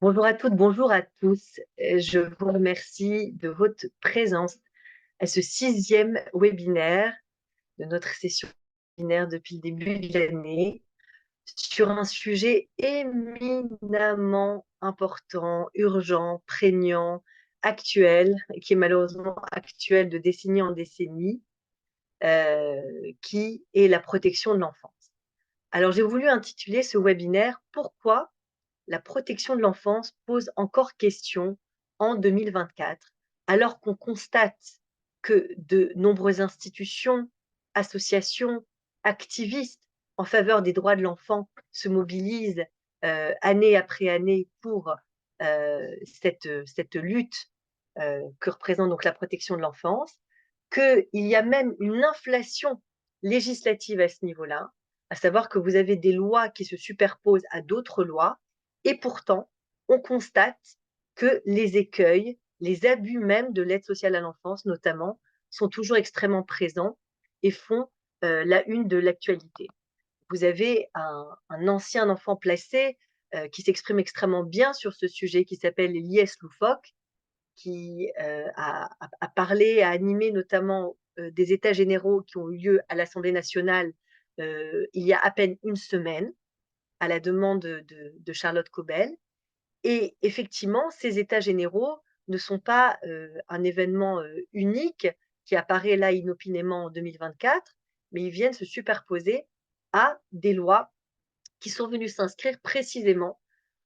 Bonjour à toutes, bonjour à tous. Je vous remercie de votre présence à ce 6e webinaire de notre session webinaire depuis le début de l'année sur un sujet éminemment important, urgent, prégnant, actuel, qui est malheureusement actuel de décennie en décennie, qui est la protection de l'enfance. Alors j'ai voulu intituler ce webinaire «Pourquoi la protection de l'enfance pose encore question en 2024, alors qu'on constate que de nombreuses institutions, associations, activistes en faveur des droits de l'enfant se mobilisent année après année pour cette lutte que représente donc la protection de l'enfance, qu'il y a même une inflation législative à ce niveau-là, à savoir que vous avez des lois qui se superposent à d'autres lois, et pourtant, on constate que les écueils, les abus même de l'aide sociale à l'enfance notamment, sont toujours extrêmement présents et font la une de l'actualité. Vous avez un ancien enfant placé qui s'exprime extrêmement bien sur ce sujet, qui s'appelle Lies Loufoque, qui a parlé, a animé notamment des états généraux qui ont eu lieu à l'Assemblée nationale il y a à peine une semaine, à la demande de Charlotte Cobel. Et effectivement, ces états généraux ne sont pas un événement unique qui apparaît là inopinément en 2024, mais ils viennent se superposer à des lois qui sont venues s'inscrire précisément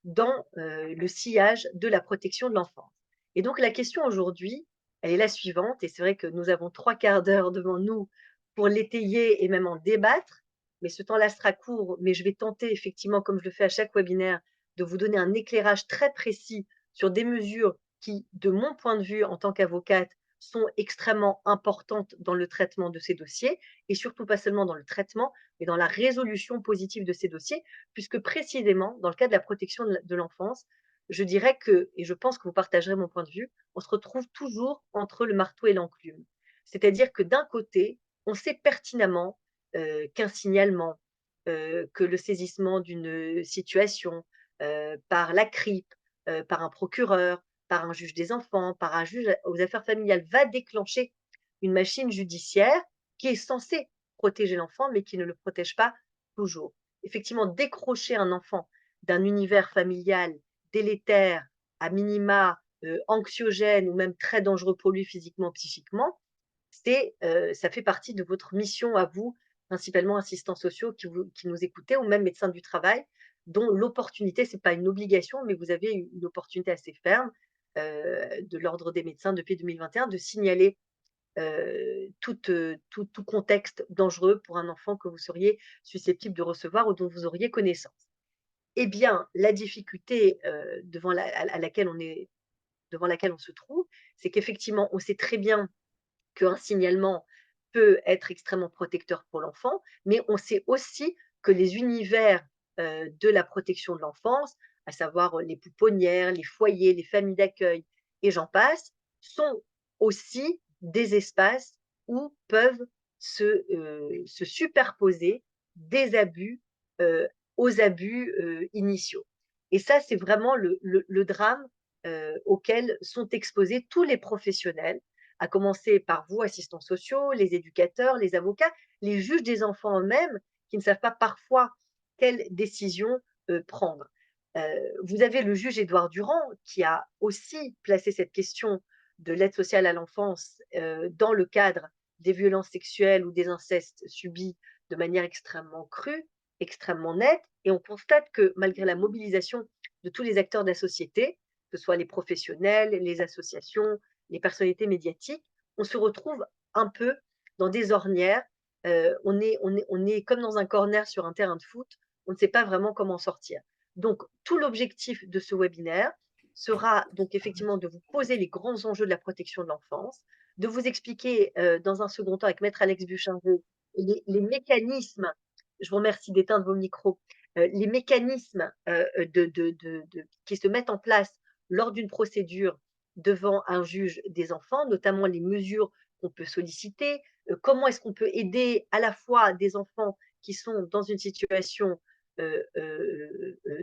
dans le sillage de la protection de l'enfance. Et donc la question aujourd'hui, elle est la suivante, et c'est vrai que nous avons 3 quarts d'heure devant nous pour l'étayer et même en débattre, mais ce temps-là sera court, mais je vais tenter effectivement, comme je le fais à chaque webinaire, de vous donner un éclairage très précis sur des mesures qui, de mon point de vue en tant qu'avocate, sont extrêmement importantes dans le traitement de ces dossiers, et surtout pas seulement dans le traitement, mais dans la résolution positive de ces dossiers, puisque précisément, dans le cas de la protection de l'enfance, je dirais que, et je pense que vous partagerez mon point de vue, on se retrouve toujours entre le marteau et l'enclume. C'est-à-dire que d'un côté, on sait pertinemment qu'un signalement, que le saisissement d'une situation par la CRIP, par un procureur, par un juge des enfants, par un juge aux affaires familiales va déclencher une machine judiciaire qui est censée protéger l'enfant, mais qui ne le protège pas toujours. Effectivement, décrocher un enfant d'un univers familial délétère, à minima anxiogène ou même très dangereux pour lui physiquement, psychiquement, ça fait partie de votre mission à vous, principalement assistants sociaux qui nous écoutez, ou même médecins du travail, dont l'opportunité, ce n'est pas une obligation, mais vous avez une opportunité assez ferme de l'ordre des médecins depuis 2021 de signaler tout contexte dangereux pour un enfant que vous seriez susceptible de recevoir ou dont vous auriez connaissance. Eh bien, la difficulté devant laquelle on se trouve, c'est qu'effectivement, on sait très bien qu'un signalement peut être extrêmement protecteur pour l'enfant, mais on sait aussi que les univers de la protection de l'enfance, à savoir les pouponnières, les foyers, les familles d'accueil et j'en passe, sont aussi des espaces où peuvent se superposer des abus aux abus initiaux. Et ça, c'est vraiment le drame auquel sont exposés tous les professionnels, à commencer par vous, assistants sociaux, les éducateurs, les avocats, les juges des enfants eux-mêmes, qui ne savent pas parfois quelle décision prendre. Vous avez le juge Édouard Durand, qui a aussi placé cette question de l'aide sociale à l'enfance dans le cadre des violences sexuelles ou des incestes subis de manière extrêmement crue, extrêmement nette, et on constate que malgré la mobilisation de tous les acteurs de la société, que ce soit les professionnels, les associations, les personnalités médiatiques, on se retrouve un peu dans des ornières. On est comme dans un corner sur un terrain de foot. On ne sait pas vraiment comment sortir. Donc, tout l'objectif de ce webinaire sera donc effectivement de vous poser les grands enjeux de la protection de l'enfance, de vous expliquer dans un second temps avec Maître Alex Buchinget les mécanismes, je vous remercie d'éteindre vos micros, les mécanismes qui se mettent en place lors d'une procédure devant un juge des enfants, notamment les mesures qu'on peut solliciter, comment est-ce qu'on peut aider à la fois des enfants qui sont dans une situation,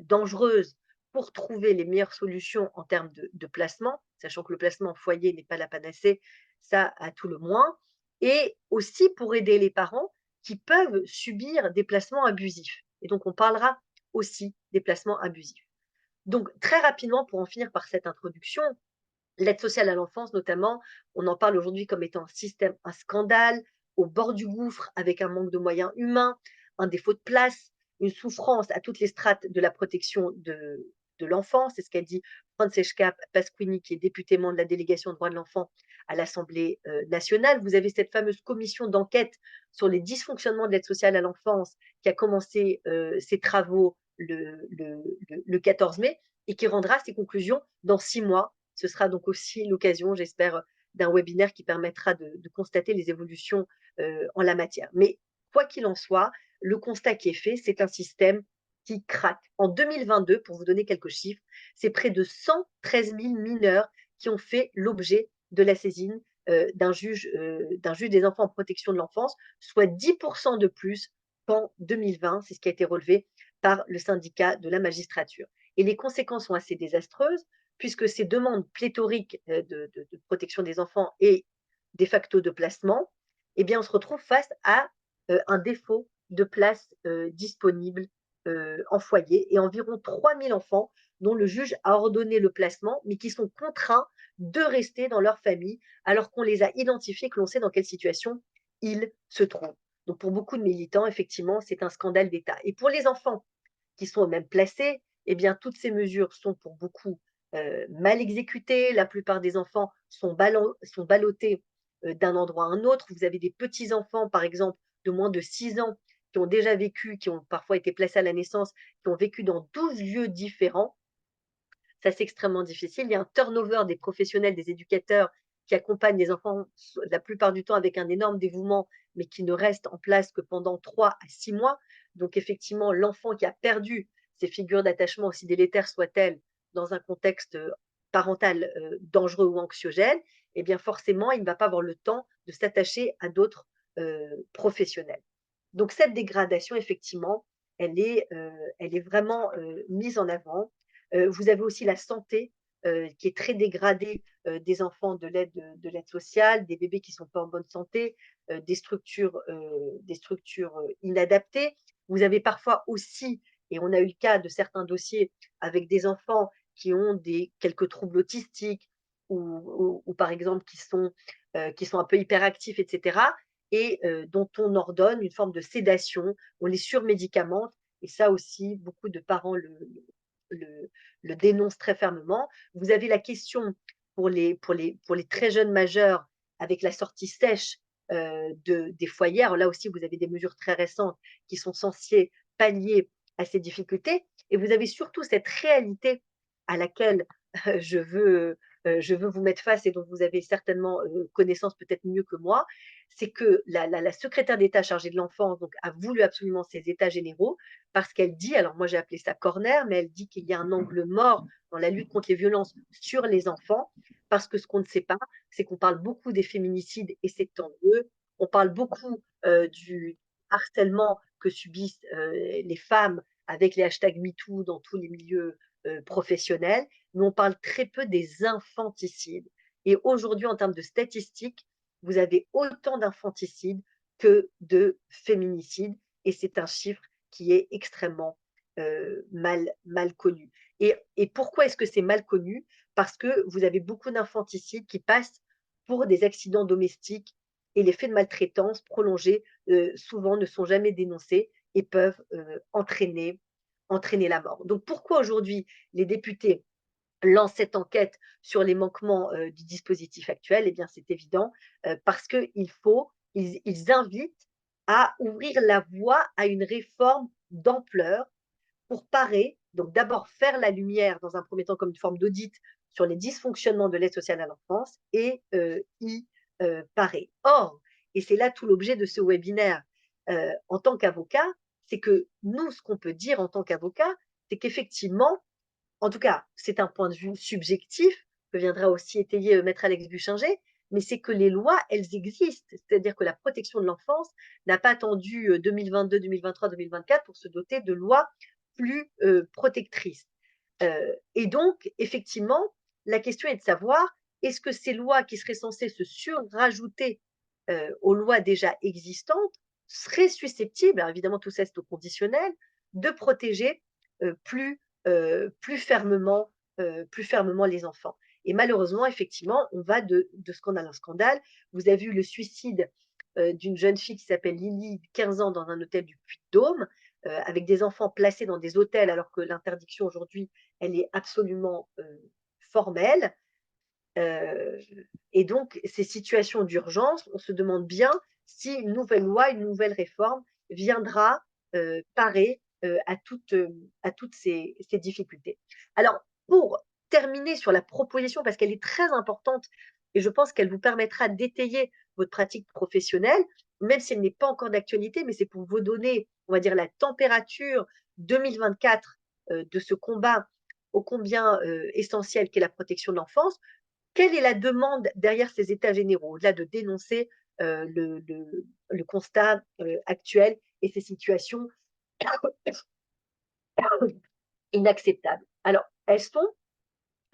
dangereuse pour trouver les meilleures solutions en termes de placement, sachant que le placement en foyer n'est pas la panacée, ça à tout le moins, et aussi pour aider les parents qui peuvent subir des placements abusifs. Et donc on parlera aussi des placements abusifs. Donc très rapidement, pour en finir par cette introduction, l'aide sociale à l'enfance notamment, on en parle aujourd'hui comme étant un système, un scandale, au bord du gouffre, avec un manque de moyens humains, un défaut de place, une souffrance à toutes les strates de la protection de l'enfant. C'est ce qu'a dit Francesca Pasquini, qui est députée membre de la délégation aux droits de l'enfant à l'Assemblée nationale. Vous avez cette fameuse commission d'enquête sur les dysfonctionnements de l'aide sociale à l'enfance qui a commencé ses travaux le 14 mai et qui rendra ses conclusions dans 6 mois. Ce sera donc aussi l'occasion, j'espère, d'un webinaire qui permettra de constater les évolutions en la matière. Mais quoi qu'il en soit, le constat qui est fait, c'est un système qui craque. En 2022, pour vous donner quelques chiffres, c'est près de 113 000 mineurs qui ont fait l'objet de la saisine d'un juge des enfants en protection de l'enfance, soit 10% de plus qu'en 2020. C'est ce qui a été relevé par le syndicat de la magistrature. Et les conséquences sont assez désastreuses puisque ces demandes pléthoriques de protection des enfants et de facto de placement, eh bien, on se retrouve face à un défaut de place disponible en foyer et environ 3000 enfants dont le juge a ordonné le placement, mais qui sont contraints de rester dans leur famille alors qu'on les a identifiés, que l'on sait dans quelle situation ils se trouvent. Donc pour beaucoup de militants, effectivement, c'est un scandale d'État. Et pour les enfants qui sont même placés, eh bien, toutes ces mesures sont pour beaucoup mal exécutées. La plupart des enfants sont ballottés d'un endroit à un autre. Vous avez des petits-enfants, par exemple, de moins de 6 ans, qui ont déjà vécu, qui ont parfois été placés à la naissance, qui ont vécu dans 12 lieux différents. Ça, c'est extrêmement difficile. Il y a un turnover des professionnels, des éducateurs qui accompagnent les enfants la plupart du temps avec un énorme dévouement, mais qui ne restent en place que pendant 3 à 6 mois. Donc, effectivement, l'enfant qui a perdu ces figures d'attachement, aussi délétères soient-elles, dans un contexte parental dangereux ou anxiogène, eh bien, forcément, il ne va pas avoir le temps de s'attacher à d'autres professionnels. Donc, cette dégradation, effectivement, elle est vraiment mise en avant. Vous avez aussi la santé qui est très dégradée des enfants de l'aide sociale, des bébés qui ne sont pas en bonne santé, des structures inadaptées. Vous avez parfois aussi, et on a eu le cas de certains dossiers avec des enfants qui ont quelques troubles autistiques ou par exemple qui sont un peu hyperactifs, etc. Et dont on ordonne une forme de sédation, on les surmédicamente. Et ça aussi, beaucoup de parents le, le dénonce très fermement. Vous avez la question pour les très jeunes majeurs avec la sortie sèche des foyers. Alors là aussi, vous avez des mesures très récentes qui sont censées pallier à ces difficultés. Et vous avez surtout cette réalité à laquelle je veux, je veux vous mettre face et dont vous avez certainement connaissance peut-être mieux que moi, c'est que la secrétaire d'État chargée de l'enfance donc, a voulu absolument ces états généraux parce qu'elle dit, alors moi j'ai appelé ça corner, mais elle dit qu'il y a un angle mort dans la lutte contre les violences sur les enfants, parce que ce qu'on ne sait pas, c'est qu'on parle beaucoup des féminicides et c'est tant mieux. On parle beaucoup du harcèlement que subissent les femmes avec les hashtags MeToo dans tous les milieux professionnels, mais on parle très peu des infanticides. Et aujourd'hui, en termes de statistiques, vous avez autant d'infanticides que de féminicides, et c'est un chiffre qui est extrêmement mal connu. Et pourquoi est-ce que c'est mal connu? Parce que vous avez beaucoup d'infanticides qui passent pour des accidents domestiques et les faits de maltraitance prolongés souvent ne sont jamais dénoncés et peuvent entraîner la mort. Donc pourquoi aujourd'hui les députés lancent cette enquête sur les manquements du dispositif actuel? Eh bien, c'est évident, parce qu'ils invitent à ouvrir la voie à une réforme d'ampleur pour parer, donc d'abord faire la lumière dans un premier temps comme une forme d'audit sur les dysfonctionnements de l'aide sociale à l'enfance et y parer. Or, et c'est là tout l'objet de ce webinaire, en tant qu'avocat, c'est que nous, ce qu'on peut dire en tant qu'avocat, c'est qu'effectivement, en tout cas, c'est un point de vue subjectif que viendra aussi étayer maître Alex Buchinger, mais c'est que les lois, elles existent. C'est-à-dire que la protection de l'enfance n'a pas attendu 2022, 2023, 2024 pour se doter de lois plus protectrices. Et donc, effectivement, la question est de savoir, est-ce que ces lois qui seraient censées se surrajouter aux lois déjà existantes seraient susceptibles, alors évidemment tout ça c'est au conditionnel, de protéger plus, plus fermement les enfants. Et malheureusement, effectivement, on va de scandale en scandale. Vous avez eu le suicide d'une jeune fille qui s'appelle Lily, 15 ans, dans un hôtel du Puy-de-Dôme, avec des enfants placés dans des hôtels alors que l'interdiction aujourd'hui, elle est absolument formelle. Euh, et donc, ces situations d'urgence, on se demande bien si une nouvelle loi, une nouvelle réforme viendra parer à toutes ces difficultés. Alors, pour terminer sur la proposition, parce qu'elle est très importante et je pense qu'elle vous permettra d'étayer votre pratique professionnelle, même si elle n'est pas encore d'actualité, mais c'est pour vous donner, on va dire, la température 2024 de ce combat ô combien essentiel qu'est la protection de l'enfance. Quelle est la demande derrière ces états généraux, au-delà de dénoncer le constat actuel et ces situations inacceptables? Alors, elles sont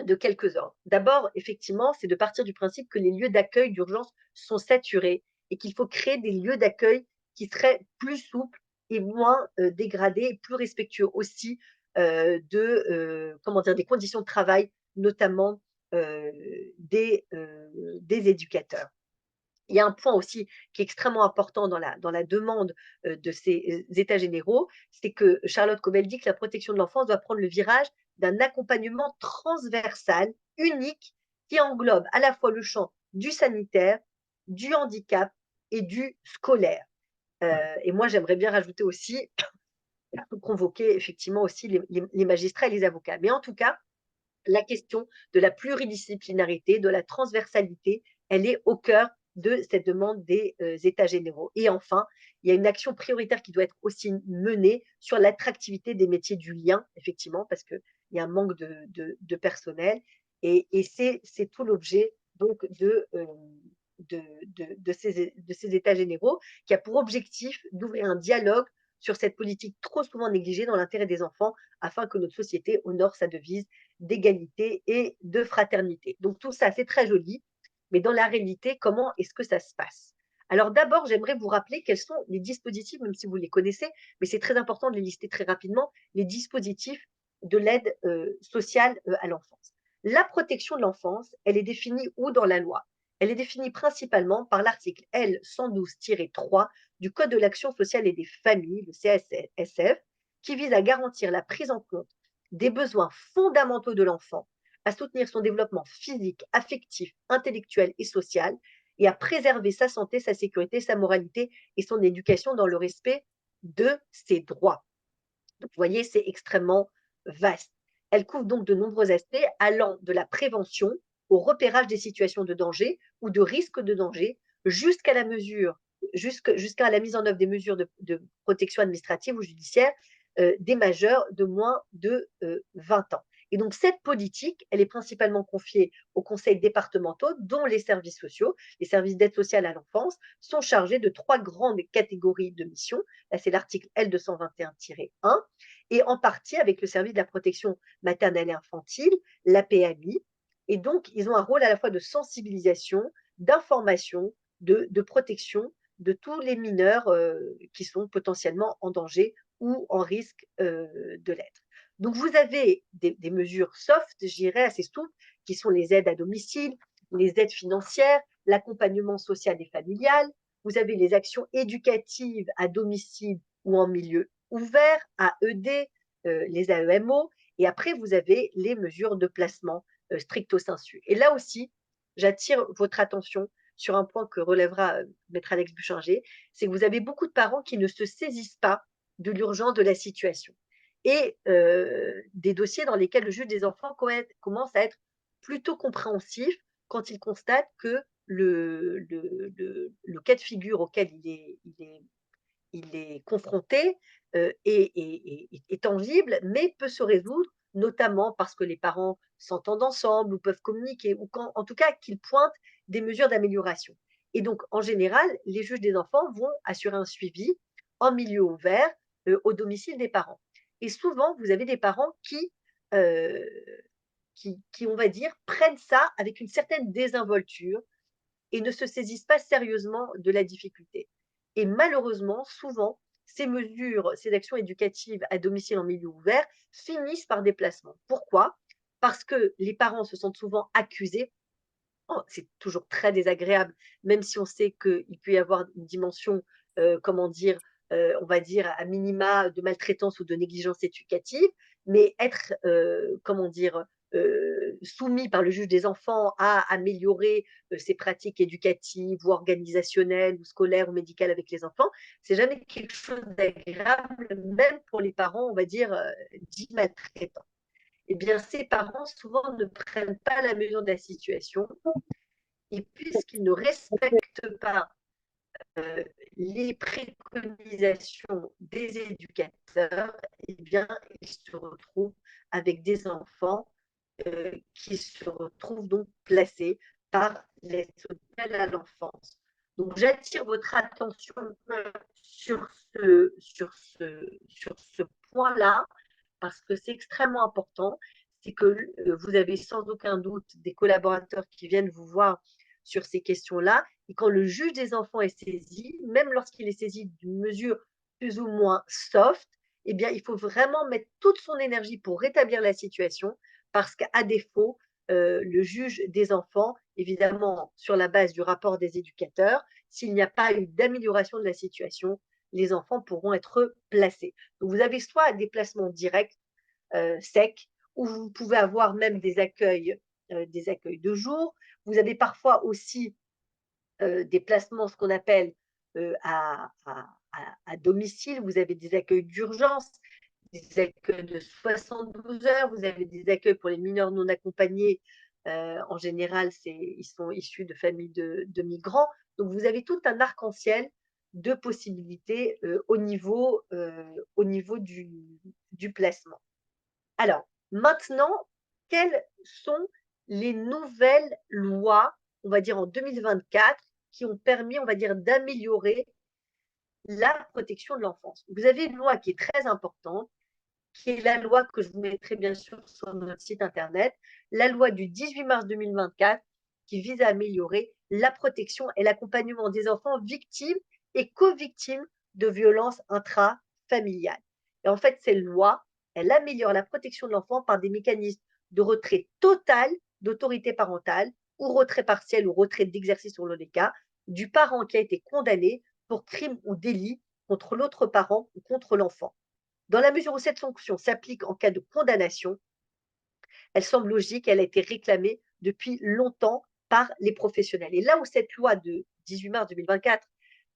de quelques ordres. D'abord, effectivement, c'est de partir du principe que les lieux d'accueil d'urgence sont saturés et qu'il faut créer des lieux d'accueil qui seraient plus souples et moins dégradés et plus respectueux aussi comment dire, des conditions de travail, notamment euh, des éducateurs. Il y a un point aussi qui est extrêmement important dans la demande de ces états généraux, c'est que Charlotte Cobel dit que la protection de l'enfance doit prendre le virage d'un accompagnement transversal, unique, qui englobe à la fois le champ du sanitaire, du handicap et du scolaire. Et moi, j'aimerais bien rajouter aussi, convoquer effectivement aussi les magistrats et les avocats. Mais en tout cas, la question de la pluridisciplinarité, de la transversalité, elle est au cœur de cette demande des États généraux. Et enfin, il y a une action prioritaire qui doit être aussi menée sur l'attractivité des métiers du lien, effectivement, parce qu'il y a un manque de personnel. Et c'est tout l'objet donc de ces États généraux qui a pour objectif d'ouvrir un dialogue sur cette politique trop souvent négligée dans l'intérêt des enfants afin que notre société honore sa devise d'égalité et de fraternité. Donc tout ça, c'est très joli, mais dans la réalité, comment est-ce que ça se passe? Alors d'abord, j'aimerais vous rappeler quels sont les dispositifs, même si vous les connaissez, mais c'est très important de les lister très rapidement, les dispositifs de l'aide sociale à l'enfance. La protection de l'enfance, elle est définie où dans la loi? Elle est définie principalement par l'article L 112-3 du Code de l'action sociale et des familles, le CSF, qui vise à garantir la prise en compte des besoins fondamentaux de l'enfant, à soutenir son développement physique, affectif, intellectuel et social, et à préserver sa santé, sa sécurité, sa moralité et son éducation dans le respect de ses droits. Donc, vous voyez, c'est extrêmement vaste. Elle couvre donc de nombreux aspects allant de la prévention au repérage des situations de danger ou de risque de danger jusqu'à la jusqu'à la mise en œuvre des mesures de protection administrative ou judiciaire des majeurs de moins de 20 ans. Et donc cette politique, elle est principalement confiée aux conseils départementaux, dont les services sociaux, les services d'aide sociale à l'enfance, sont chargés de trois grandes catégories de missions. Là, c'est l'article L221-1, et en partie avec le service de la protection maternelle et infantile, la PAMI. Et donc, ils ont un rôle à la fois de sensibilisation, d'information, de protection de tous les mineurs qui sont potentiellement en danger ou en risque de l'être. Donc, vous avez des mesures soft, je dirais, assez souples, qui sont les aides à domicile, les aides financières, l'accompagnement social et familial. Vous avez les actions éducatives à domicile ou en milieu ouvert, AED, les AEMO. Et après, vous avez les mesures de placement stricto sensu. Et là aussi, j'attire votre attention sur un point que relèvera Maître Alex Buchinger, c'est que vous avez beaucoup de parents qui ne se saisissent pas de l'urgence de la situation et des dossiers dans lesquels le juge des enfants commence à être plutôt compréhensif quand il constate que le cas de figure auquel il est confronté est tangible, mais peut se résoudre, notamment parce que les parents s'entendent ensemble ou peuvent communiquer, ou quand, en tout cas, qu'ils pointent des mesures d'amélioration. Et donc, en général, les juges des enfants vont assurer un suivi en milieu ouvert, au domicile des parents. Et souvent, vous avez des parents heu, qui, on va dire, prennent ça avec une certaine désinvolture et ne se saisissent pas sérieusement de la difficulté. Et malheureusement, souvent, ces mesures, ces actions éducatives à domicile en milieu ouvert finissent par des placements. Pourquoi? Parce que les parents se sentent souvent accusés. Oh, c'est toujours très désagréable, même si on sait qu'il peut y avoir une dimension, comment dire, on va dire à minima de maltraitance ou de négligence éducative, mais être, comment dire, soumis par le juge des enfants à améliorer, ses pratiques éducatives ou organisationnelles ou scolaires ou médicales avec les enfants, c'est jamais quelque chose d'agréable, même pour les parents, on va dire, dits maltraitants. Eh bien, ces parents souvent ne prennent pas la mesure de la situation et puisqu'ils ne respectent pas euh, les préconisations des éducateurs, eh bien, ils se retrouvent avec des enfants qui se retrouvent donc placés par l'aide sociale à l'enfance. Donc, j'attire votre attention sur ce point-là parce que c'est extrêmement important. C'est que vous avez sans aucun doute des collaborateurs qui viennent vous voir sur ces questions-là. Et quand le juge des enfants est saisi, même lorsqu'il est saisi d'une mesure plus ou moins soft, eh bien, il faut vraiment mettre toute son énergie pour rétablir la situation, parce qu'à défaut, le juge des enfants, évidemment, sur la base du rapport des éducateurs, s'il n'y a pas eu d'amélioration de la situation, les enfants pourront être placés. Donc, vous avez soit des placements directs, secs, où vous pouvez avoir même des accueils de jour. Vous avez parfois aussi des placements, ce qu'on appelle à domicile. Vous avez des accueils d'urgence, des accueils de 72 heures. Vous avez des accueils pour les mineurs non accompagnés. En général, ils sont issus de familles de migrants. Donc, vous avez tout un arc-en-ciel de possibilités au niveau du placement. Alors, maintenant, quelles sont les nouvelles lois, on va dire en 2024, qui ont permis, on va dire, d'améliorer la protection de l'enfance? Vous avez une loi qui est très importante, qui est la loi que je vous mettrai bien sûr sur notre site internet, la loi du 18 mars 2024, qui vise à améliorer la protection et l'accompagnement des enfants victimes et co-victimes de violences intrafamiliales. Et en fait, cette loi, elle améliore la protection de l'enfant par des mécanismes de retrait total d'autorité parentale ou retrait partiel ou retrait d'exercice selon les cas du parent qui a été condamné pour crime ou délit contre l'autre parent ou contre l'enfant. Dans la mesure où cette sanction s'applique en cas de condamnation, elle semble logique, elle a été réclamée depuis longtemps par les professionnels. Et là où cette loi de 18 mars 2024,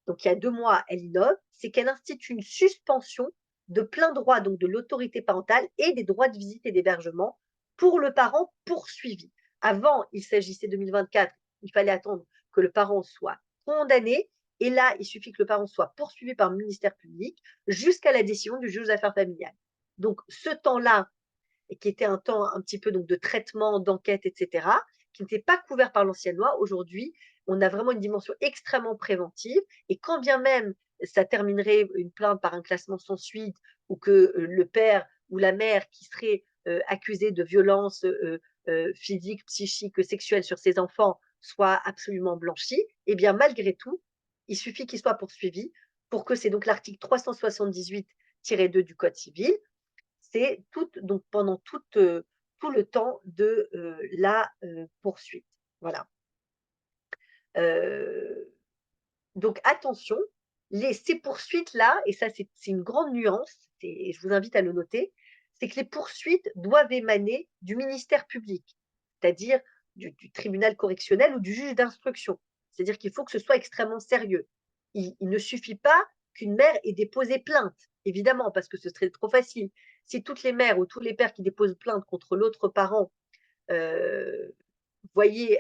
donc il y a 2 mois, elle innove, c'est qu'elle institue une suspension de plein droit donc de l'autorité parentale et des droits de visite et d'hébergement pour le parent poursuivi. Avant, il s'agissait 2024, il fallait attendre que le parent soit condamné. Et là, il suffit que le parent soit poursuivi par le ministère public jusqu'à la décision du juge aux affaires familiales. Donc, ce temps-là, qui était un temps un petit peu donc de traitement, d'enquête, etc., qui n'était pas couvert par l'ancienne loi. Aujourd'hui, on a vraiment une dimension extrêmement préventive. Et quand bien même ça terminerait une plainte par un classement sans suite ou que le père ou la mère qui serait accusé de violences physiques, psychiques, sexuelles sur ses enfants soit absolument blanchi, eh bien malgré tout, il suffit qu'il soit poursuivi pour que c'est donc l'article 378-2 du Code civil, c'est donc pendant tout le temps de la poursuite. Voilà. Euh, donc attention, ces poursuites-là, et ça c'est une grande nuance, et je vous invite à le noter, c'est que les poursuites doivent émaner du ministère public, c'est-à-dire du tribunal correctionnel ou du juge d'instruction. C'est-à-dire qu'il faut que ce soit extrêmement sérieux. Il ne suffit pas qu'une mère ait déposé plainte, évidemment, parce que ce serait trop facile. Si toutes les mères ou tous les pères qui déposent plainte contre l'autre parent euh, voyez,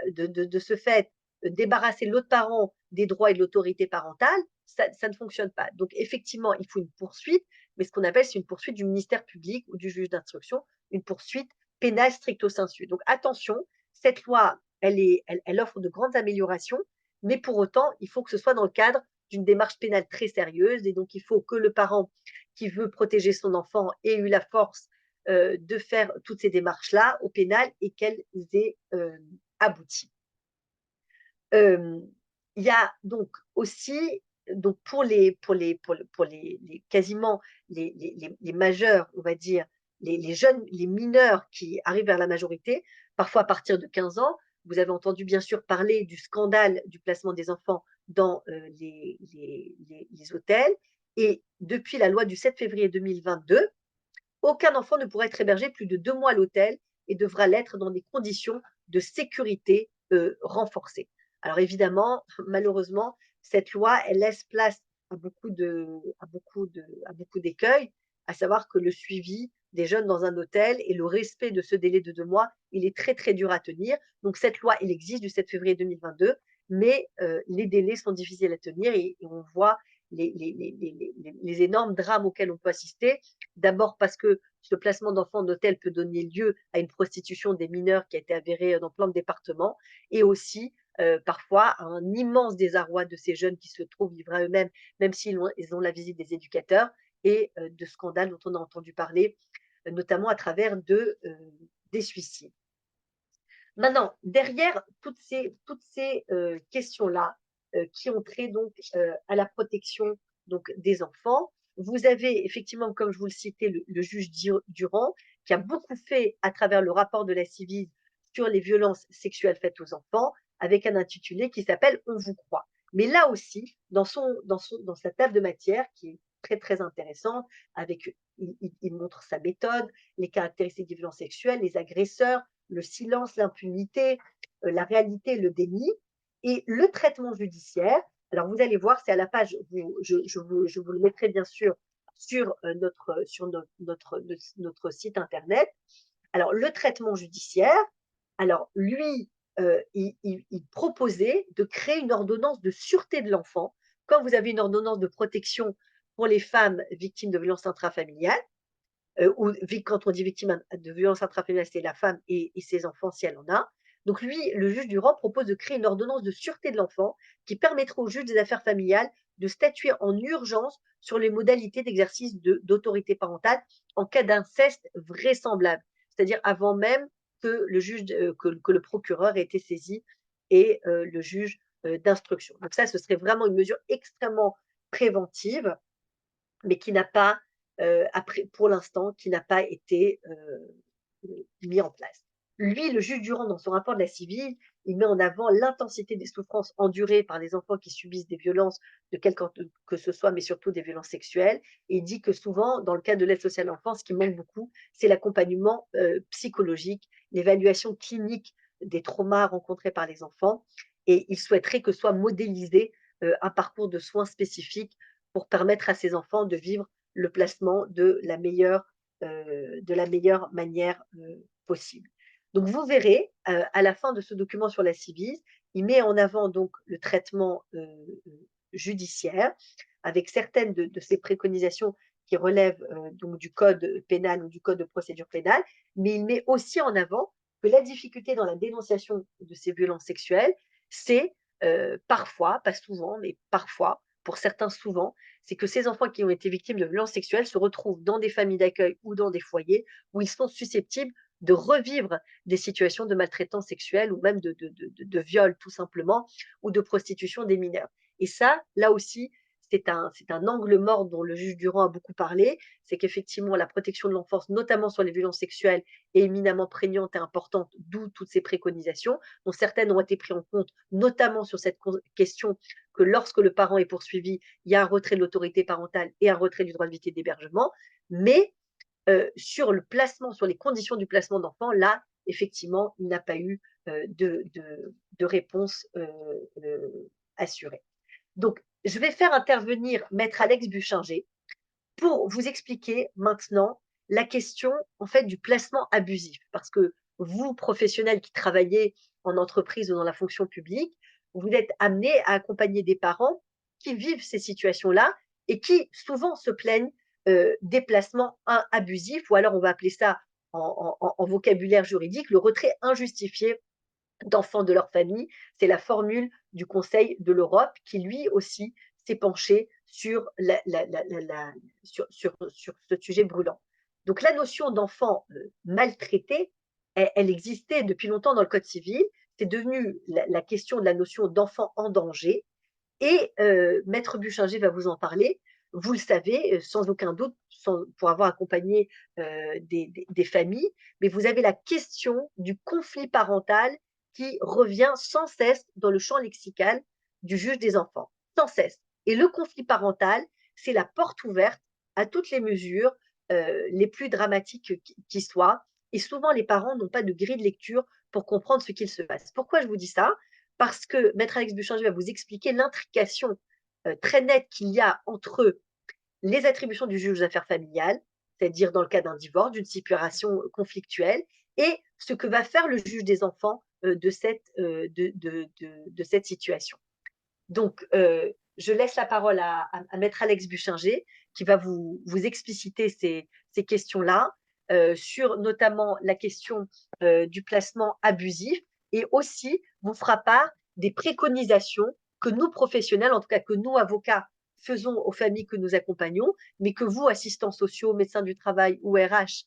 de ce fait, débarrasser l'autre parent des droits et de l'autorité parentale, ça ne fonctionne pas. Donc, effectivement, il faut une poursuite, mais ce qu'on appelle, c'est une poursuite du ministère public ou du juge d'instruction, une poursuite pénale stricto sensu. Donc, attention, cette loi, elle offre de grandes améliorations, mais pour autant, il faut que ce soit dans le cadre d'une démarche pénale très sérieuse et donc il faut que le parent qui veut protéger son enfant ait eu la force, de faire toutes ces démarches-là au pénal et qu'elles aient, abouti. Hem, il y a donc aussi donc pour les quasiment les majeurs, on va dire, les jeunes, les mineurs qui arrivent vers la majorité, parfois à partir de 15 ans, vous avez entendu bien sûr parler du scandale du placement des enfants dans, les hôtels et depuis la loi du 7 février 2022, aucun enfant ne pourra être hébergé plus de 2 mois à l'hôtel et devra l'être dans des conditions de sécurité, renforcées. Alors évidemment, malheureusement, cette loi, elle laisse place à beaucoup d'écueils, à savoir que le suivi des jeunes dans un hôtel et le respect de ce délai de 2 mois, il est très, très dur à tenir. Donc cette loi, elle existe du 7 février 2022, mais les délais sont difficiles à tenir et on voit les énormes drames auxquels on peut assister. D'abord parce que ce placement d'enfants en hôtel peut donner lieu à une prostitution des mineurs qui a été avérée dans plein de départements et aussi parfois à un immense désarroi de ces jeunes qui se trouvent livrés à eux-mêmes, même s'ils ont la visite des éducateurs et de scandales dont on a entendu parler, notamment à travers des suicides. Maintenant, derrière toutes ces questions-là, qui ont trait donc, à la protection donc des enfants, vous avez effectivement, comme je vous le citais, le juge Durand, qui a beaucoup fait à travers le rapport de la Ciivise sur les violences sexuelles faites aux enfants, avec un intitulé qui s'appelle «On vous croit». Mais là aussi, dans sa table de matière qui est très, très intéressante, avec il montre sa méthode, les caractéristiques des violences sexuelles, les agresseurs, le silence, l'impunité, la réalité, le déni et le traitement judiciaire. Alors vous allez voir, c'est à la page, je vous le mettrai bien sûr sur notre site internet. Alors le traitement judiciaire, alors lui, il proposait de créer une ordonnance de sûreté de l'enfant. Quand vous avez une ordonnance de protection pour les femmes victimes de violences intrafamiliales, ou quand on dit victime de violences intrafamiliales, c'est la femme et ses enfants si elle en a. Donc lui, le juge Durand propose de créer une ordonnance de sûreté de l'enfant qui permettrait au juge des affaires familiales de statuer en urgence sur les modalités d'exercice d'autorité parentale en cas d'inceste vraisemblable, c'est-à-dire avant même que le procureur ait été saisi et le juge d'instruction. Donc ça, ce serait vraiment une mesure extrêmement préventive mais qui n'a pas, après pour l'instant, qui n'a pas été, mis en place. Lui, le juge Durand, dans son rapport de la Civile, il met en avant l'intensité des souffrances endurées par les enfants qui subissent des violences de quelque ordre que ce soit, mais surtout des violences sexuelles. Et il dit que souvent, dans le cadre de l'aide sociale à l'enfance, ce qui manque beaucoup, c'est l'accompagnement, psychologique, l'évaluation clinique des traumas rencontrés par les enfants et il souhaiterait que soit modélisé, un parcours de soins spécifiques pour permettre à ces enfants de vivre le placement de la meilleure manière possible. Donc vous verrez, à la fin de ce document sur la Civise, il met en avant donc le traitement judiciaire avec certaines de ces préconisations qui relèvent donc du code pénal ou du code de procédure pénale, mais il met aussi en avant que la difficulté dans la dénonciation de ces violences sexuelles, c'est parfois, pas souvent, mais parfois, pour certains souvent, c'est que ces enfants qui ont été victimes de violences sexuelles se retrouvent dans des familles d'accueil ou dans des foyers où ils sont susceptibles de revivre des situations de maltraitance sexuelle ou même de viol tout simplement ou de prostitution des mineurs. Et ça, là aussi, c'est un angle mort dont le juge Durand a beaucoup parlé, c'est qu'effectivement la protection de l'enfance, notamment sur les violences sexuelles, est éminemment prégnante et importante, d'où toutes ces préconisations, dont certaines ont été prises en compte, notamment sur cette question que lorsque le parent est poursuivi, il y a un retrait de l'autorité parentale et un retrait du droit de visite et d'hébergement. Mais sur les conditions du placement d'enfants, là, effectivement, il n'a pas eu de réponse assurée. Donc, je vais faire intervenir Maître Alex Buchinger pour vous expliquer maintenant la question en fait du placement abusif. Parce que vous, professionnels qui travaillez en entreprise ou dans la fonction publique, vous êtes amenés à accompagner des parents qui vivent ces situations-là et qui souvent se plaignent des placements abusifs, ou alors on va appeler ça en vocabulaire juridique le retrait injustifié d'enfants de leur famille. C'est la formule du Conseil de l'Europe qui, lui aussi, s'est penché sur, sur ce sujet brûlant. Donc la notion d'enfant maltraité, elle existait depuis longtemps dans le Code civil. C'est devenu la question de la notion d'enfant en danger. Et Maître Buchinger va vous en parler. Vous le savez, sans aucun doute, pour avoir accompagné des familles, mais vous avez la question du conflit parental qui revient sans cesse dans le champ lexical du juge des enfants, sans cesse. Et le conflit parental, c'est la porte ouverte à toutes les mesures les plus dramatiques qui soient. Et souvent, les parents n'ont pas de grille de lecture pour comprendre ce qu'il se passe. Pourquoi je vous dis ça? Parce que Maître Alex Buchinger va vous expliquer l'intrication très nette qu'il y a entre les attributions du juge aux affaires familiales, c'est-à-dire dans le cas d'un divorce, d'une séparation conflictuelle, et ce que va faire le juge des enfants de cette situation. Donc, je laisse la parole à Maître Alex Buchinger, qui va vous expliciter ces questions-là, sur notamment la question du placement abusif, et aussi vous fera part des préconisations que nous, professionnels, en tout cas que nous, avocats, faisons aux familles que nous accompagnons, mais que vous, assistants sociaux, médecins du travail ou RH,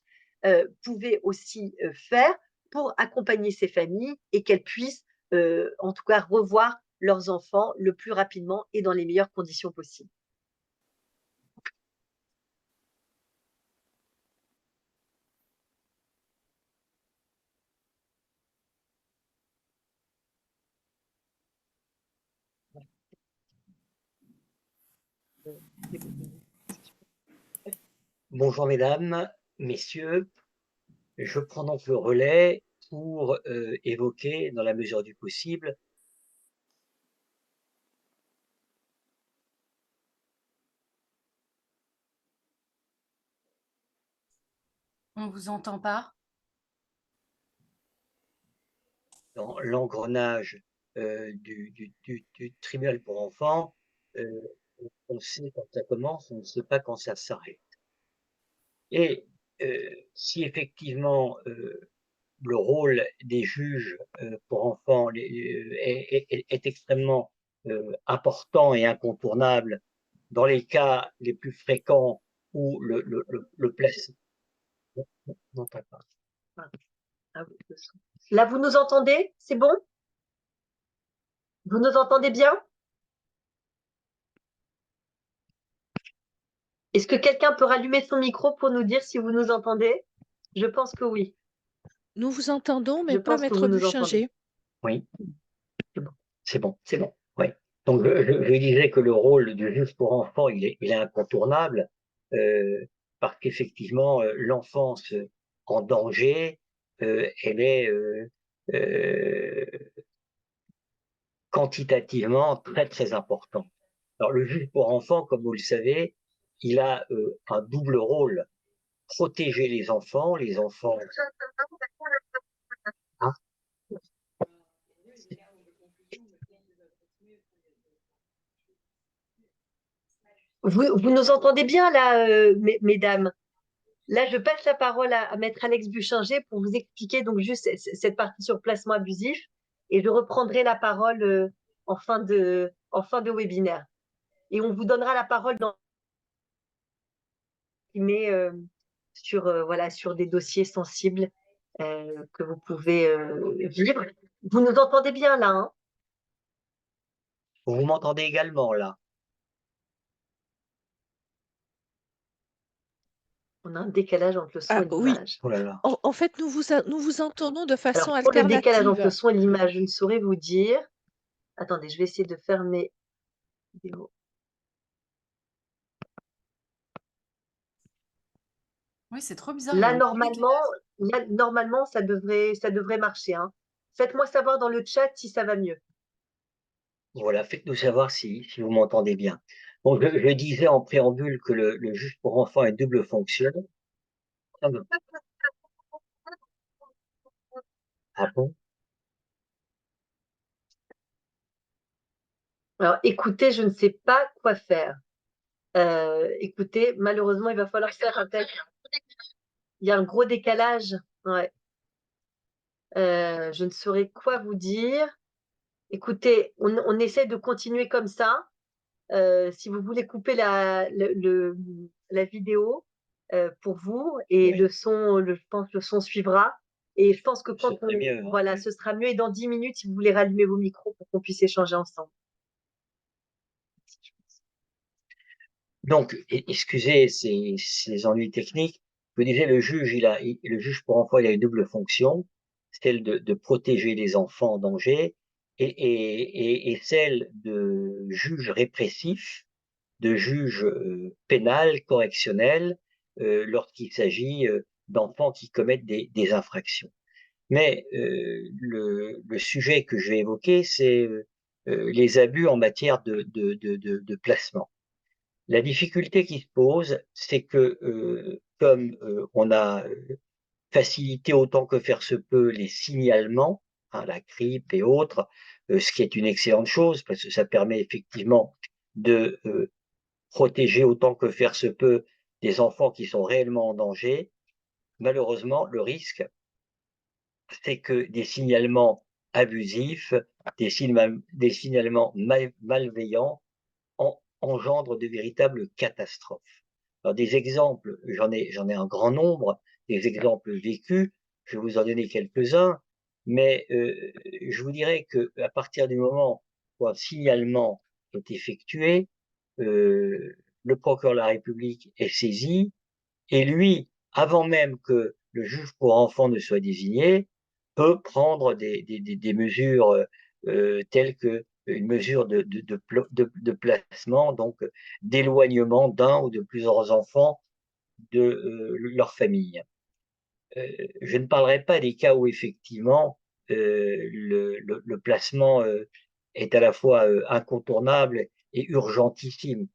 pouvez aussi faire pour accompagner ces familles et qu'elles puissent, en tout cas, revoir leurs enfants le plus rapidement et dans les meilleures conditions possibles. Bonjour mesdames, messieurs, je prends donc le relais pour évoquer, dans la mesure du possible, On vous entend pas. dans l'engrenage du tribunal pour enfants. On sait quand ça commence, on ne sait pas quand ça s'arrête. Et si effectivement le rôle des juges pour enfants est extrêmement important et incontournable dans les cas les plus fréquents où le placement. Non, pas. Là, vous nous entendez? C'est bon? Vous nous entendez bien? Est-ce que quelqu'un peut rallumer son micro pour nous dire si vous nous entendez? Je pense que oui. Nous vous entendons, mais Je pas pense que vous Maître nous entendez. Buchinger. Oui, c'est bon, c'est bon. Oui. Donc je disais que le rôle du juge pour enfants, il est incontournable, parce qu'effectivement, l'enfance en danger, elle est quantitativement très très importante. Alors le juge pour enfants, comme vous le savez, il a un double rôle: protéger les enfants. Hein. Vous nous entendez bien là, mesdames? Là, je passe la parole à Maître Alex Buchinger pour vous expliquer donc juste cette partie sur placement abusif, et je reprendrai la parole en fin de webinaire. Et on vous donnera la parole dans mais sur voilà, sur des dossiers sensibles que vous pouvez vivre. Vous nous entendez bien là, hein? Vous m'entendez également là? On a un décalage entre le son Ah et oui. l'image. Oh là là. En fait, nous vous entendons de façon Alors pour le décalage entre le alternative. son et l'image, je ne saurais vous dire. Attendez, je vais essayer de fermer vidéo. Oui, c'est trop bizarre. Là, normalement, ça devrait marcher, hein. Faites-moi savoir dans le chat si ça va mieux. Voilà, faites-nous savoir si vous m'entendez bien. Bon, je disais en préambule que le juge pour enfants est double fonction. Ah bon? Ah bon? Alors, écoutez, je ne sais pas quoi faire. Écoutez, malheureusement, il va falloir faire un tel. Il y a un gros décalage. Ouais. Je ne saurais quoi vous dire. Écoutez, on essaie de continuer comme ça. Si vous voulez couper la vidéo, pour vous et Oui, je pense le son suivra et je pense que ce quand on serait mieux, hein, voilà, oui. ce sera mieux et dans 10 minutes, si vous voulez rallumer vos micros pour qu'on puisse échanger ensemble. Donc, excusez ces ennuis techniques. Je disais, le juge pour enfants, il a une double fonction, celle de protéger les enfants en danger et celle de juge répressif, de juge pénal, correctionnel, lorsqu'il s'agit d'enfants qui commettent des infractions. Mais le sujet que je vais évoquer, c'est les abus en matière de placement. La difficulté qui se pose, c'est que comme on a facilité autant que faire se peut les signalements, hein, la CRIP et autres, ce qui est une excellente chose parce que ça permet effectivement de protéger autant que faire se peut des enfants qui sont réellement en danger. Malheureusement, le risque, c'est que des signalements abusifs, des signalements malveillants engendrent de véritables catastrophes. Alors des exemples, j'en ai un grand nombre, des exemples vécus, je vais vous en donner quelques-uns, mais je vous dirais que à partir du moment où un signalement est effectué, le procureur de la République est saisi et lui, avant même que le juge pour enfants ne soit désigné, peut prendre des mesures telles que une mesure de placement, donc d'éloignement d'un ou de plusieurs enfants de leur famille. Je ne parlerai pas des cas où effectivement le placement est à la fois incontournable et urgentissime.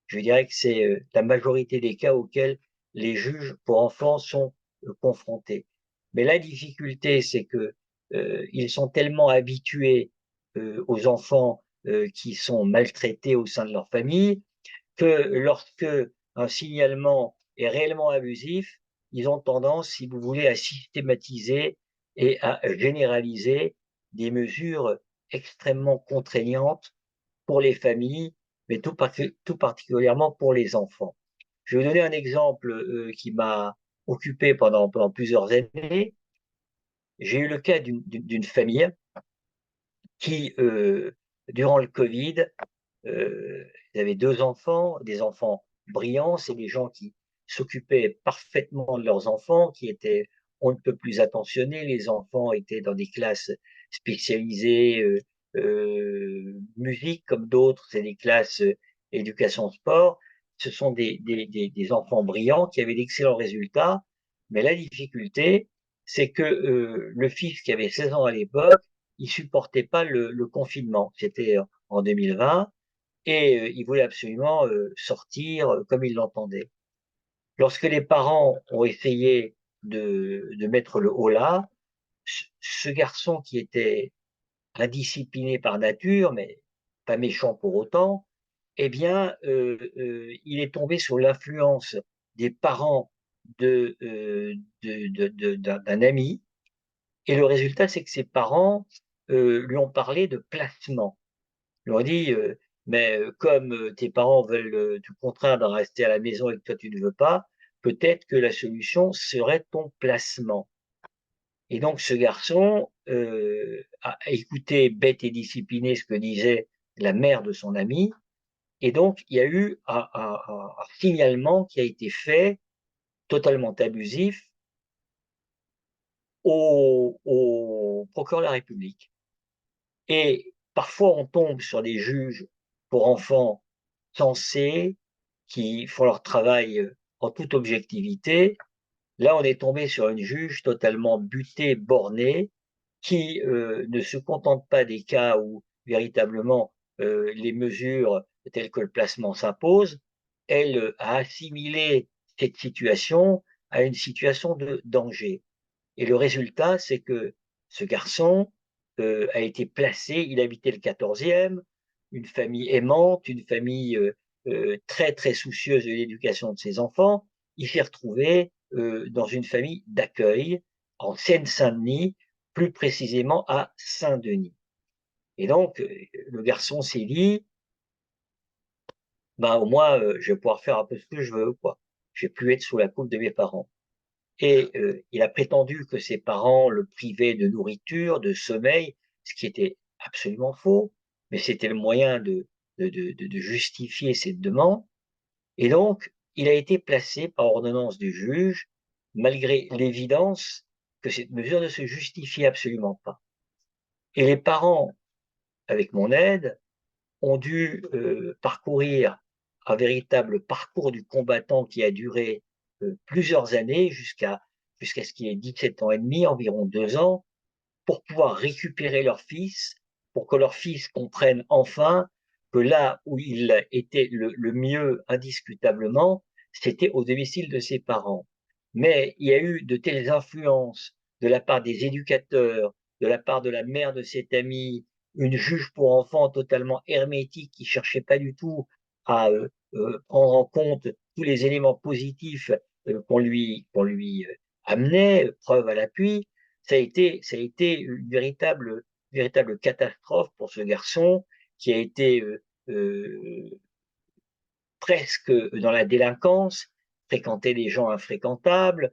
Je dirais que c'est la majorité des cas auxquels les juges pour enfants sont confrontés. Mais la difficulté, c'est que ils sont tellement habitués aux enfants qui sont maltraités au sein de leur famille que lorsque un signalement est réellement abusif, ils ont tendance, si vous voulez, à systématiser et à généraliser des mesures extrêmement contraignantes pour les familles, mais tout particulièrement pour les enfants. Je vais vous donner un exemple qui m'a occupé pendant plusieurs années. J'ai eu le cas d'une famille qui, durant le Covid, ils avaient 2 enfants, des enfants brillants, c'est des gens qui s'occupaient parfaitement de leurs enfants, qui étaient on ne peut plus attentionnés. Les enfants étaient dans des classes spécialisées, musique comme d'autres, c'est des classes éducation sport. Ce sont des enfants brillants qui avaient d'excellents résultats, mais la difficulté, c'est que le fils qui avait 16 ans à l'époque, il supportait pas le confinement. C'était en 2020 et il voulait absolument sortir comme il l'entendait. Lorsque les parents ont essayé de mettre le holà, ce garçon qui était indiscipliné par nature, mais pas méchant pour autant, eh bien, il est tombé sous l'influence des parents d'un ami et le résultat, c'est que ses parents lui ont parlé de placement. Ils lui ont dit, «Mais comme tes parents veulent te contraindre à rester à la maison et que toi tu ne veux pas, peut-être que la solution serait ton placement». Et donc ce garçon a écouté bête et discipliné ce que disait la mère de son ami et donc il y a eu un signalement qui a été fait, totalement abusif, au procureur de la République. Et parfois, on tombe sur des juges pour enfants sensés, qui font leur travail en toute objectivité. Là, on est tombé sur une juge totalement butée, bornée, qui ne se contente pas des cas où véritablement les mesures telles que le placement s'imposent. Elle a assimilé cette situation à une situation de danger. Et le résultat, c'est que ce garçon a été placé, il habitait le 14e, une famille aimante, une famille très très soucieuse de l'éducation de ses enfants. Il s'est retrouvé dans une famille d'accueil en Seine-Saint-Denis plus précisément à Saint-Denis. Et donc, le garçon s'est dit, ben, au moins, je vais pouvoir faire un peu ce que je veux, quoi. Je vais plus être sous la coupe de mes parents. Et il a prétendu que ses parents le privaient de nourriture, de sommeil, ce qui était absolument faux, mais c'était le moyen de justifier cette demande. Et donc, il a été placé par ordonnance du juge, malgré l'évidence que cette mesure ne se justifiait absolument pas. Et les parents, avec mon aide, ont dû parcourir un véritable parcours du combattant qui a duré plusieurs années jusqu'à ce qu'il ait 17 ans et demi, environ 2 ans, pour pouvoir récupérer leur fils, pour que leur fils comprenne enfin que là où il était le mieux indiscutablement, c'était au domicile de ses parents. Mais il y a eu de telles influences de la part des éducateurs, de la part de la mère de cet ami, une juge pour enfants totalement hermétique qui cherchait pas du tout à prendre en compte tous les éléments positifs qu'on lui amenait, preuve à l'appui. Ça a été une véritable catastrophe pour ce garçon qui a été presque dans la délinquance, fréquenter des gens infréquentables.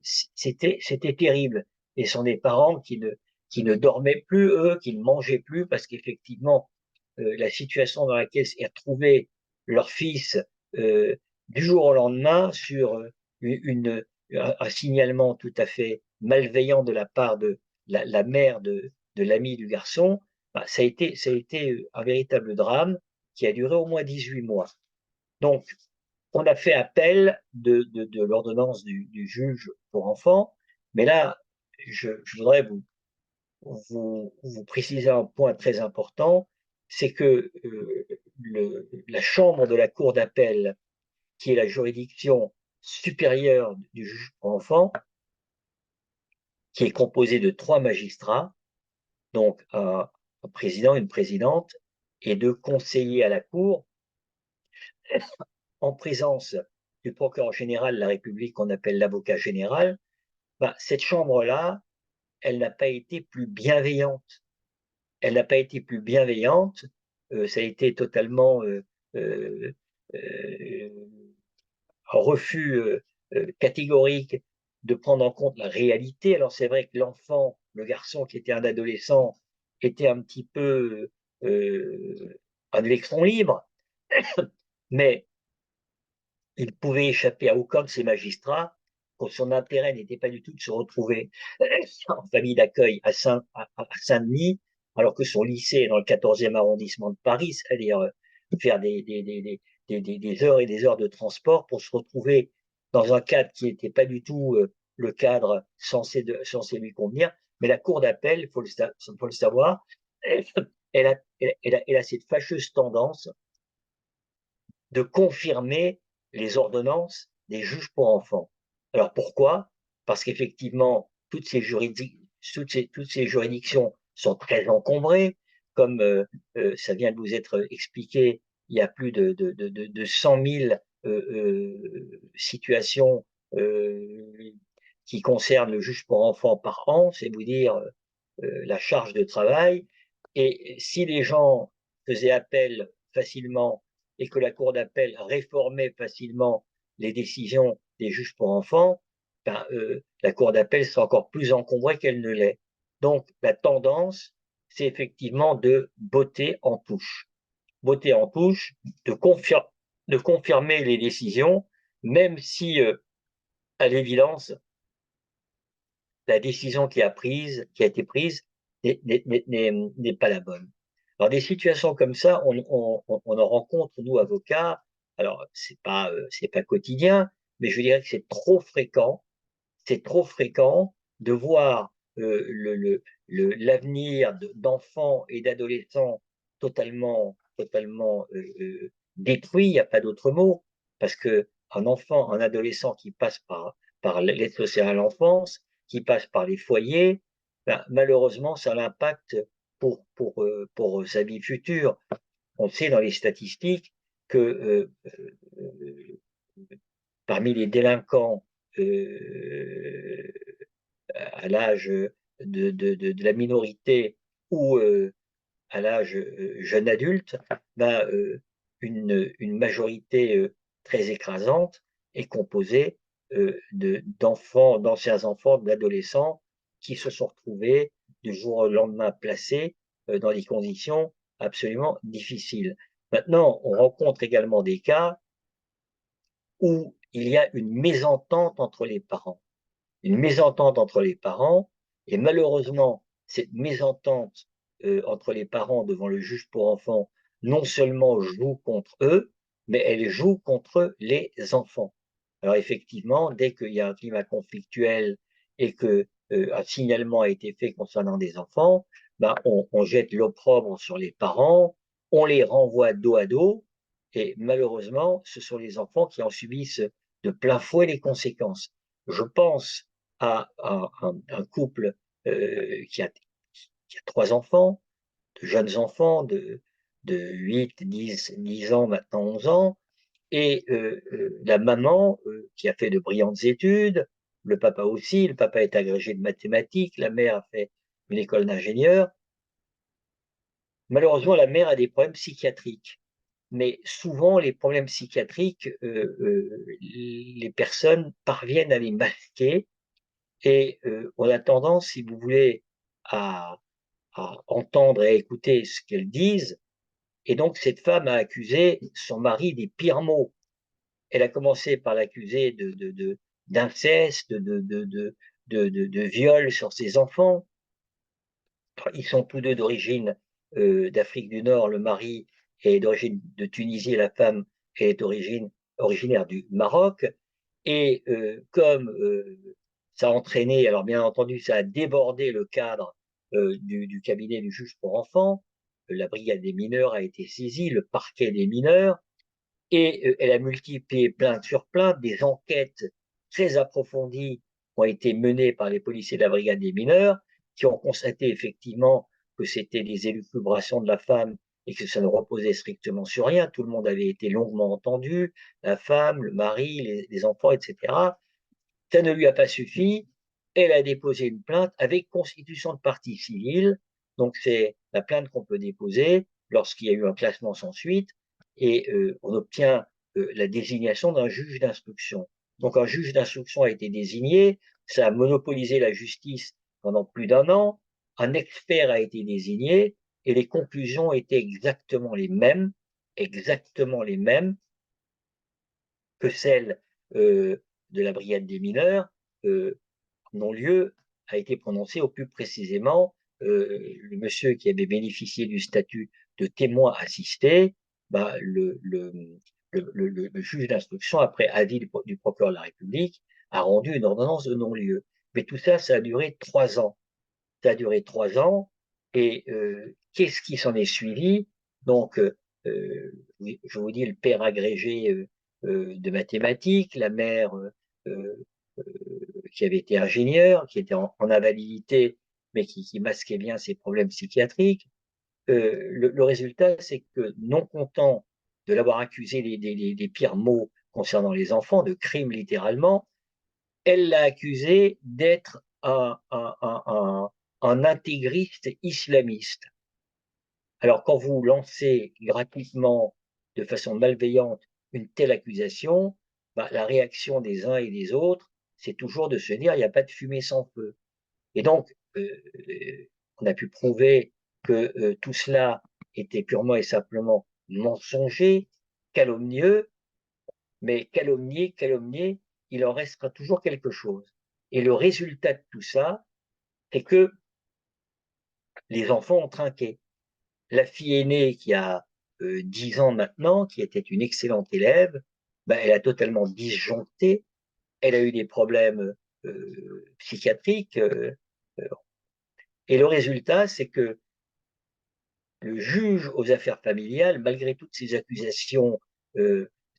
C'était terrible. Et ce sont des parents qui ne dormaient plus, eux, qui ne mangeaient plus, parce qu'effectivement, la situation dans laquelle s'est retrouvé leur fils euh, du jour au lendemain sur une, un signalement tout à fait malveillant de la part de la mère de l'ami du garçon, bah, ça a été un véritable drame qui a duré au moins 18 mois. Donc, on a fait appel de l'ordonnance du juge pour enfants, mais là, je voudrais vous préciser un point très important, c'est que la chambre de la cour d'appel, qui est la juridiction supérieure du juge pour enfants, qui est composée de 3 magistrats, donc un président, une présidente, et 2 conseillers à la cour, en présence du procureur général de la République qu'on appelle l'avocat général, ben, cette chambre-là, elle n'a pas été plus bienveillante. Elle n'a pas été plus bienveillante. Ça a été totalement euh, un refus catégorique de prendre en compte la réalité. Alors c'est vrai que l'enfant, le garçon qui était un adolescent, était un petit peu un électron libre, mais il pouvait échapper à aucun de ces magistrats, quand son intérêt n'était pas du tout de se retrouver en famille d'accueil à Saint-Denis, alors que son lycée est dans le 14e arrondissement de Paris, c'est-à-dire faire des heures et des heures de transport pour se retrouver dans un cadre qui n'était pas du tout le cadre censé lui convenir. Mais la cour d'appel, il faut le savoir, elle a cette fâcheuse tendance de confirmer les ordonnances des juges pour enfants. Alors pourquoi? Parce qu'effectivement, toutes ces juridictions sont très encombrées, comme ça vient de vous être expliqué, il y a plus de 100 000 situations qui concernent le juge pour enfants par an, c'est vous dire la charge de travail. Et si les gens faisaient appel facilement et que la cour d'appel réformait facilement les décisions des juges pour enfants, ben, la cour d'appel serait encore plus encombrée qu'elle ne l'est. Donc la tendance, c'est effectivement de botter en touche. Botter en touche, de confirmer les décisions, même si, à l'évidence, la décision qui a été prise n'est pas la bonne. Alors des situations comme ça, on en rencontre, nous, avocats. Alors, c'est pas quotidien, mais je dirais que c'est trop fréquent de voir l'avenir d'enfants et d'adolescents totalement détruit, il n'y a pas d'autre mot, parce que un enfant, un adolescent qui passe par l'aide sociale à l'enfance, qui passe par les foyers, ben, malheureusement, ça l'impacte pour sa vie future. On sait dans les statistiques que parmi les délinquants à l'âge de la minorité ou à l'âge jeune adulte, ben, une majorité très écrasante est composée d'enfants, d'anciens enfants, d'adolescents qui se sont retrouvés du jour au lendemain placés dans des conditions absolument difficiles. Maintenant, on rencontre également des cas où il y a une mésentente entre les parents. Une mésentente entre les parents, et malheureusement, cette mésentente entre les parents devant le juge pour enfants, non seulement joue contre eux, mais elle joue contre les enfants. Alors effectivement, dès qu'il y a un climat conflictuel et que un signalement a été fait concernant des enfants, ben on jette l'opprobre sur les parents, on les renvoie dos à dos, et malheureusement, ce sont les enfants qui en subissent de plein fouet les conséquences. Je pense à un couple qui a 3 enfants, de jeunes enfants de 8, 10 ans, maintenant 11 ans, et la maman qui a fait de brillantes études, le papa aussi, le papa est agrégé de mathématiques, la mère a fait une école d'ingénieur. Malheureusement, la mère a des problèmes psychiatriques. Mais souvent, les problèmes psychiatriques, les personnes parviennent à les masquer et on a tendance, si vous voulez, à, à entendre et à écouter ce qu'elles disent. Et donc, cette femme a accusé son mari des pires mots. Elle a commencé par l'accuser d'inceste, de viol sur ses enfants. Ils sont tous deux d'origine d'Afrique du Nord. Le mari est d'origine de Tunisie et la femme est originaire du Maroc. Et comme ça a entraîné, alors bien entendu, ça a débordé le cadre du cabinet du juge pour enfants, la brigade des mineurs a été saisie, le parquet des mineurs, et elle a multiplié plainte sur plainte, des enquêtes très approfondies ont été menées par les policiers de la brigade des mineurs, qui ont constaté effectivement que c'était des élucubrations de la femme et que ça ne reposait strictement sur rien. Tout le monde avait été longuement entendu, la femme, le mari, les enfants, etc. Ça ne lui a pas suffi. Elle a déposé une plainte avec constitution de partie civile. Donc, c'est la plainte qu'on peut déposer lorsqu'il y a eu un classement sans suite et on obtient la désignation d'un juge d'instruction. Donc, un juge d'instruction a été désigné. Ça a monopolisé la justice pendant plus d'un an. Un expert a été désigné et les conclusions étaient exactement les mêmes que celles de la brigade des mineurs. Non-lieu a été prononcé au plus précisément. Le monsieur qui avait bénéficié du statut de témoin assisté, bah, le juge d'instruction, après avis du procureur de la République, a rendu une ordonnance de non-lieu. Mais tout ça, ça a duré 3 ans. Ça a duré 3 ans. Et qu'est-ce qui s'en est suivi? Donc, je vous dis, le père agrégé de mathématiques, la mère qui avait été ingénieur, qui était en invalidité, mais qui masquait bien ses problèmes psychiatriques. Le résultat, c'est que non content de l'avoir accusé des pires mots concernant les enfants, de crimes littéralement, elle l'a accusé d'être un intégriste islamiste. Alors quand vous lancez gratuitement, de façon malveillante, une telle accusation, bah, la réaction des uns et des autres, c'est toujours de se dire il n'y a pas de fumée sans feu. Et donc, on a pu prouver que tout cela était purement et simplement mensonger, calomnieux, mais calomnier, il en restera toujours quelque chose. Et le résultat de tout ça, c'est que les enfants ont trinqué. La fille aînée qui a 10 ans maintenant, qui était une excellente élève, ben, elle a totalement disjoncté, elle a eu des problèmes psychiatriques, et le résultat, c'est que le juge aux affaires familiales, malgré toutes ces accusations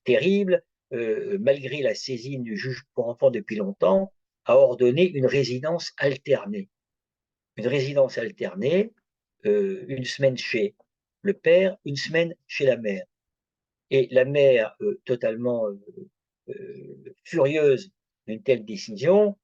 terribles, malgré la saisine du juge pour enfants depuis longtemps, a ordonné une résidence alternée. Une résidence alternée, une semaine chez le père, une semaine chez la mère. Et la mère, totalement furieuse d'une telle décision,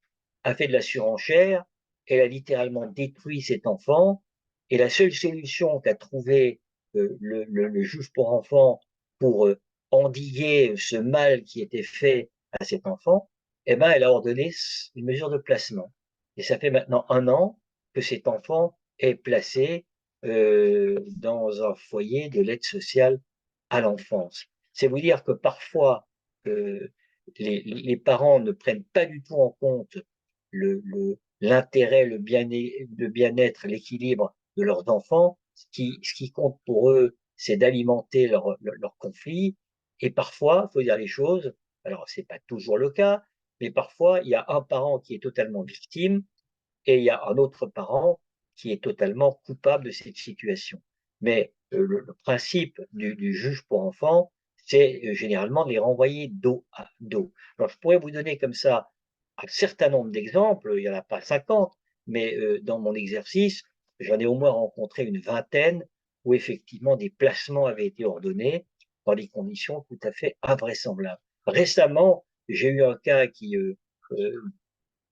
a fait de la surenchère elle a littéralement détruit cet enfant, et la seule solution qu'a trouvé le juge pour enfants pour endiguer ce mal qui était fait à cet enfant, eh ben, elle a ordonné une mesure de placement. Et ça fait maintenant 1 an que cet enfant est placé dans un foyer de l'aide sociale à l'enfance. C'est vous dire que parfois, les parents ne prennent pas du tout en compte l'intérêt, le bien-être, l'équilibre de leurs enfants. Ce qui compte pour eux, c'est d'alimenter leur conflit. Et parfois, il faut dire les choses, alors c'est pas toujours le cas, mais parfois, il y a un parent qui est totalement victime et il y a un autre parent qui est totalement coupable de cette situation. Mais le principe du juge pour enfants, c'est généralement de les renvoyer dos à dos. Alors, je pourrais vous donner comme ça un certain nombre d'exemples, il n'y en a pas 50, mais dans mon exercice, j'en ai au moins rencontré une vingtaine où effectivement des placements avaient été ordonnés dans des conditions tout à fait invraisemblables. Récemment, j'ai eu un cas qui euh,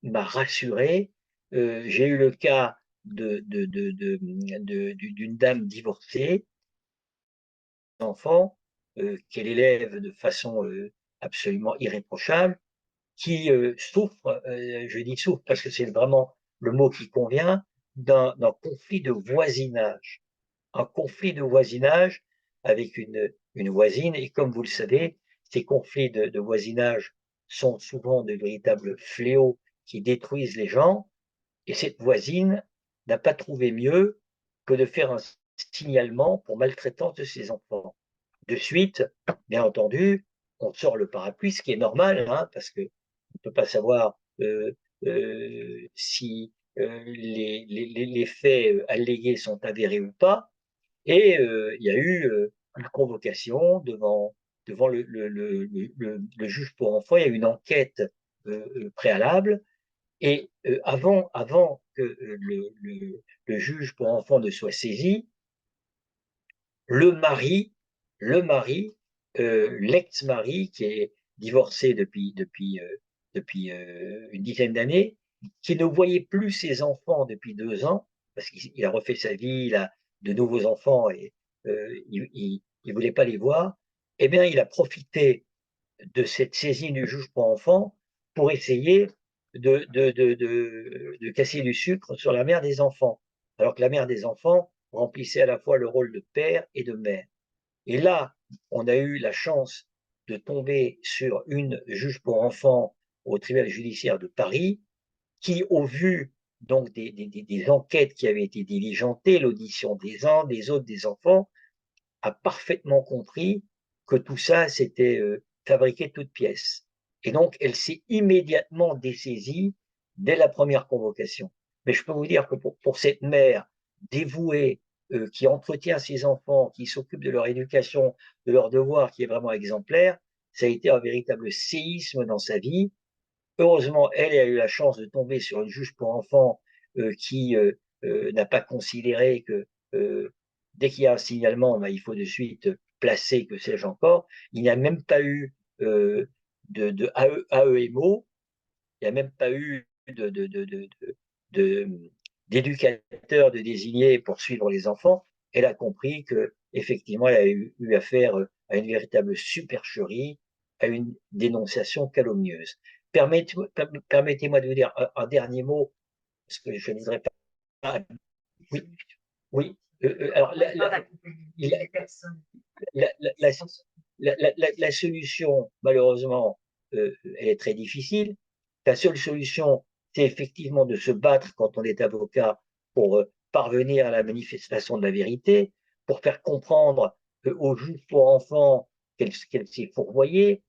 m'a rassuré. J'ai eu le cas d'une dame divorcée, enfant, qu'elle élève de façon absolument irréprochable, qui souffre, je dis souffre parce que c'est vraiment le mot qui convient, d'un conflit de voisinage. Un conflit de voisinage avec une voisine, et comme vous le savez, ces conflits de voisinage sont souvent de véritables fléaux qui détruisent les gens. Et cette voisine n'a pas trouvé mieux que de faire un signalement pour maltraitance de ses enfants. De suite, bien entendu, on sort le parapluie, ce qui est normal, hein, parce qu'on ne peut pas savoir si les faits allégués sont avérés ou pas. Et il y a eu une convocation devant le juge pour enfants, il y a eu une enquête préalable et avant que le juge pour enfants ne soit saisi, le mari, le mari, l'ex-mari qui est divorcé depuis une dizaine d'années, qui ne voyait plus ses enfants depuis 2 ans, parce qu'il a refait sa vie, il a de nouveaux enfants et il voulait pas les voir, eh bien, il a profité de cette saisine du juge pour enfants pour essayer de casser du sucre sur la mère des enfants, alors que la mère des enfants remplissait à la fois le rôle de père et de mère. Et là, on a eu la chance de tomber sur une juge pour enfants au tribunal judiciaire de Paris, qui, au vu donc des enquêtes qui avaient été diligentées, l'audition des uns, des autres, des enfants, a parfaitement compris que tout ça, c'était fabriqué de toutes pièces. Et donc, elle s'est immédiatement dessaisie dès la première convocation. Mais je peux vous dire que pour cette mère dévouée, qui entretient ses enfants, qui s'occupe de leur éducation, de leurs devoirs, qui est vraiment exemplaire, ça a été un véritable séisme dans sa vie. Heureusement, elle a eu la chance de tomber sur une juge pour enfants qui n'a pas considéré que dès qu'il y a un signalement, ben, il faut de suite placer, que sais-je encore. Il n'y a même pas eu de AEMO, il n'y a même pas eu d'éducateur de désigner pour suivre les enfants. Elle a compris que effectivement, elle a eu affaire à une véritable supercherie, à une dénonciation calomnieuse. Permettez-moi de vous dire un dernier mot, parce que je ne voudrais pas. Oui, oui. Alors, la, la, la, la solution, malheureusement, elle est très difficile. La seule solution, c'est effectivement de se battre quand on est avocat pour parvenir à la manifestation de la vérité, pour faire comprendre aux juges pour enfants qu'elle s'est fourvoyée,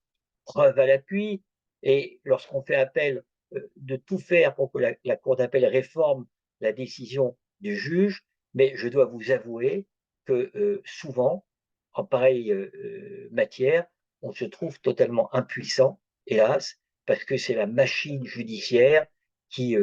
preuve à l'appui, et lorsqu'on fait appel, de tout faire pour que la Cour d'appel réforme la décision du juge, mais je dois vous avouer que souvent, en pareille matière, on se trouve totalement impuissant, hélas, parce que c'est la machine judiciaire qui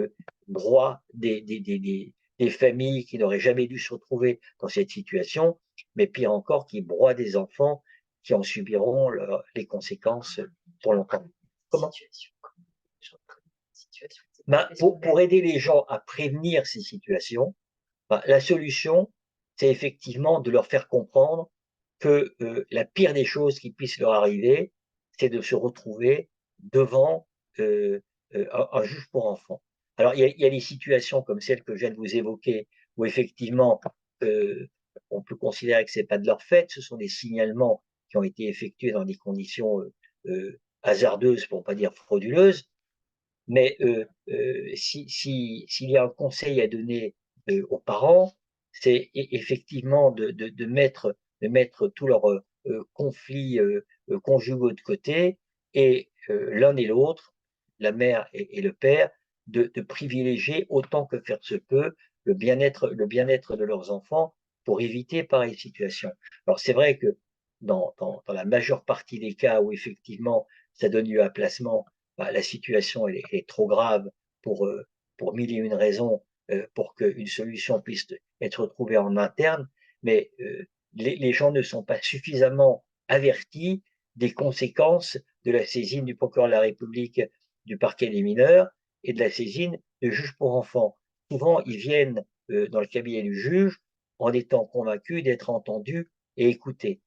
broie des familles qui n'auraient jamais dû se retrouver dans cette situation, mais pire encore, qui broie des enfants qui en subiront les conséquences pour longtemps. Comment? Situation. Pour aider les gens à prévenir ces situations, la solution, c'est effectivement de leur faire comprendre que la pire des choses qui puissent leur arriver, c'est de se retrouver devant un juge pour enfants. Alors, il y a des situations comme celle que je viens de vous évoquer, où effectivement, euh, on peut considérer que c'est pas de leur fait, ce sont des signalements qui ont été effectués dans des conditions hasardeuses, pour pas dire frauduleuses, mais s'il y a un conseil à donner aux parents, c'est effectivement de mettre tous leurs conflits conjugaux de côté et l'un et l'autre, la mère et le père, de privilégier autant que faire se peut le bien-être de leurs enfants pour éviter pareille situation. Alors c'est vrai que dans la majeure partie des cas où effectivement ça donne lieu à placement, la situation est trop grave pour, pour mille et une raisons pour qu'une solution puisse être trouvée en interne, mais les gens ne sont pas suffisamment avertis des conséquences de la saisine du procureur de la République, du parquet des mineurs et de la saisine de juge pour enfants. Souvent, ils viennent dans le cabinet du juge en étant convaincus d'être entendus et écoutés.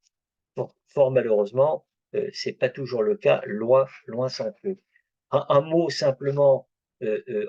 Fort malheureusement, c'est pas toujours le cas, loin s'en faut. Un mot simplement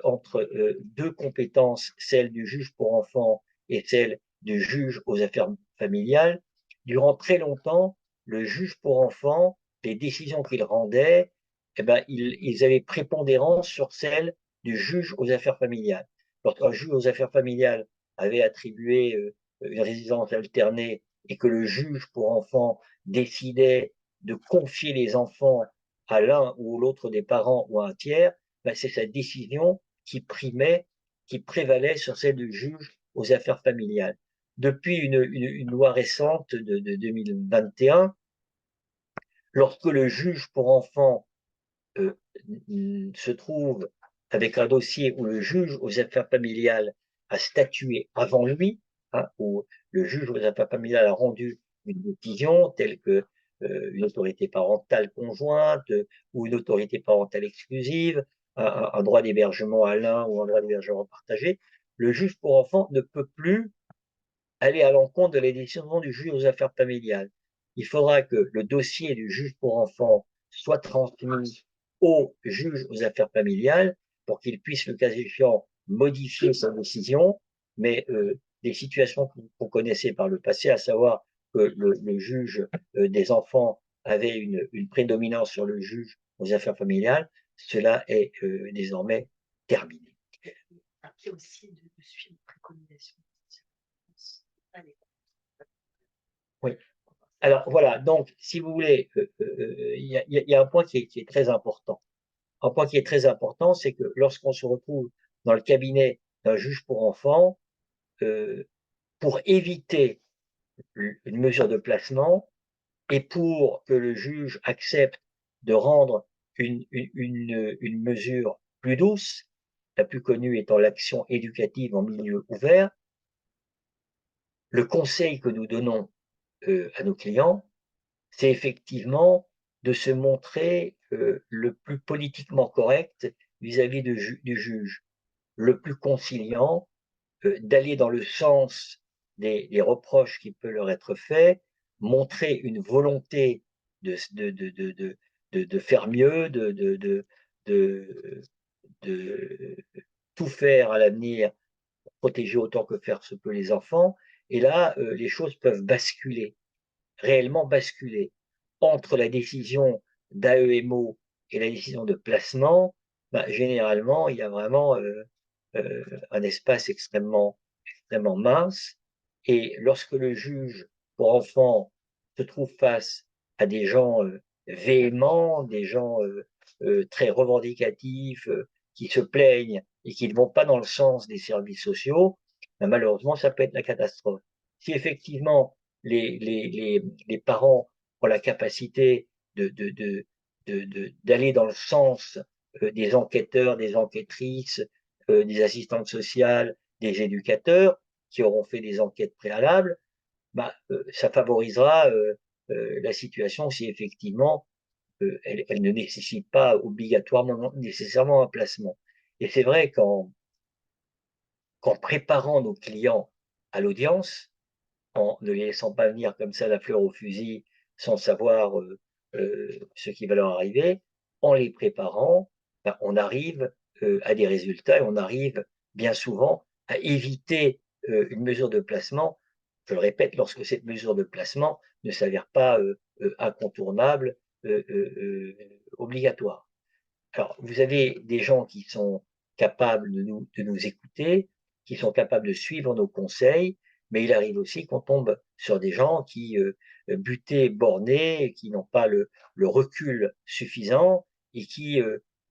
entre deux compétences, celle du juge pour enfants et celle du juge aux affaires familiales. Durant très longtemps, le juge pour enfants, les décisions qu'il rendait, eh ben, ils avaient prépondérance sur celle du juge aux affaires familiales. Lorsqu'un juge aux affaires familiales avait attribué une résidence alternée et que le juge pour enfants décidait de confier les enfants à l'un ou l'autre des parents ou à un tiers, ben c'est sa décision qui primait, qui prévalait sur celle du juge aux affaires familiales. Depuis une loi récente de 2021, lorsque le juge pour enfants euh, se trouve avec un dossier où le juge aux affaires familiales a statué avant lui, où le juge aux affaires familiales a rendu une décision telle que une autorité parentale conjointe ou une autorité parentale exclusive, un droit d'hébergement à l'un ou un droit d'hébergement partagé, le juge pour enfants ne peut plus aller à l'encontre de la décision du juge aux affaires familiales. Il faudra que le dossier du juge pour enfants soit transmis au juge aux affaires familiales pour qu'il puisse, le cas échéant, modifier sa décision, mais des situations que vous connaissez par le passé, à savoir que le juge des enfants avait une prédominance sur le juge aux affaires familiales, cela est désormais terminé. Après aussi de suivre les préconisations. Oui. Alors voilà, donc si vous voulez, il y a un point qui est très important. Un point qui est très important, c'est que lorsqu'on se retrouve dans le cabinet d'un juge pour enfants, pour éviter une mesure de placement et pour que le juge accepte de rendre une mesure plus douce, la plus connue étant l'action éducative en milieu ouvert, le conseil que nous donnons à nos clients, c'est effectivement de se montrer le plus politiquement correct vis-à-vis du juge, le plus conciliant, d'aller dans le sens des reproches qui peuvent leur être faits, montrer une volonté de, de, de, de, de faire mieux, de, de tout faire à l'avenir pour protéger autant que faire se peut les enfants. Et là, les choses peuvent basculer, réellement basculer entre la décision d'AEMO et la décision de placement. Généralement, il y a vraiment un espace extrêmement mince. Et lorsque le juge pour enfants se trouve face à des gens véhéments, des gens très revendicatifs, qui se plaignent et qui ne vont pas dans le sens des services sociaux, malheureusement, ça peut être la catastrophe. Si effectivement les parents ont la capacité d'aller dans le sens des enquêteurs, des enquêtrices, des assistantes sociales, des éducateurs qui auront fait des enquêtes préalables, ça favorisera la situation si effectivement elle ne nécessite pas obligatoirement nécessairement un placement. Et c'est vrai qu'en préparant nos clients à l'audience, en ne les laissant pas venir comme ça la fleur au fusil sans savoir ce qui va leur arriver, en les préparant, ben, on arrive à des résultats et on arrive bien souvent à éviter une mesure de placement, je le répète, lorsque cette mesure de placement ne s'avère pas incontournable, obligatoire. Alors, vous avez des gens qui sont capables de nous écouter, qui sont capables de suivre nos conseils, mais il arrive aussi qu'on tombe sur des gens qui, butés, bornés, qui n'ont pas le recul suffisant et qui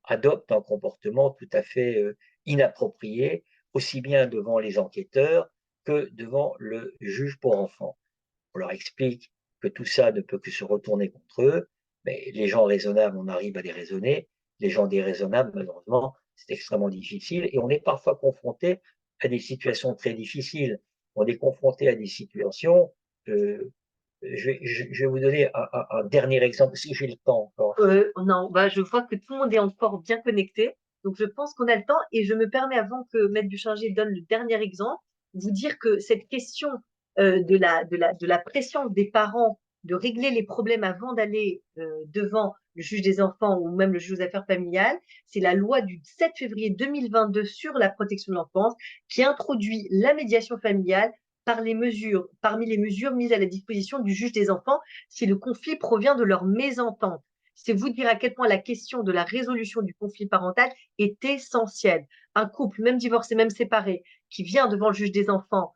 adoptent un comportement tout à fait inapproprié, aussi bien devant les enquêteurs que devant le juge pour enfants. On leur explique que tout ça ne peut que se retourner contre eux, mais les gens raisonnables, on arrive à les raisonner. Les gens déraisonnables, malheureusement, c'est extrêmement difficile et on est parfois confronté à des situations très difficiles. On est confronté à des situations, je vais vous donner un dernier exemple, si j'ai le temps encore. Non, bah, je vois que tout le monde est encore bien connecté. Donc, je pense qu'on a le temps et je me permets, avant que Maître Duchargé donne le dernier exemple, vous dire que cette question de la pression des parents de régler les problèmes avant d'aller devant le juge des enfants ou même le juge aux affaires familiales, c'est la loi du 7 février 2022 sur la protection de l'enfance qui introduit la médiation familiale parmi les mesures mises à la disposition du juge des enfants si le conflit provient de leur mésentente. C'est vous dire à quel point la question de la résolution du conflit parental est essentielle. Un couple, même divorcé, même séparé, qui vient devant le juge des enfants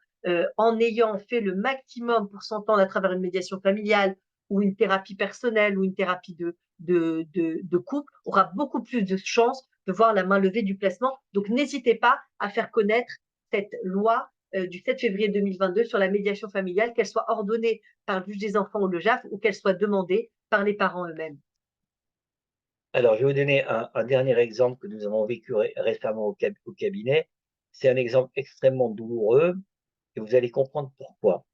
en ayant fait le maximum pour s'entendre à travers une médiation familiale ou une thérapie personnelle ou une thérapie de couple, aura beaucoup plus de chances de voir la main levée du placement. Donc, n'hésitez pas à faire connaître cette loi du 7 février 2022 sur la médiation familiale, qu'elle soit ordonnée par le juge des enfants ou le JAF ou qu'elle soit demandée par les parents eux-mêmes. Alors, je vais vous donner un dernier exemple que nous avons vécu récemment au cabinet. C'est un exemple extrêmement douloureux et vous allez comprendre pourquoi.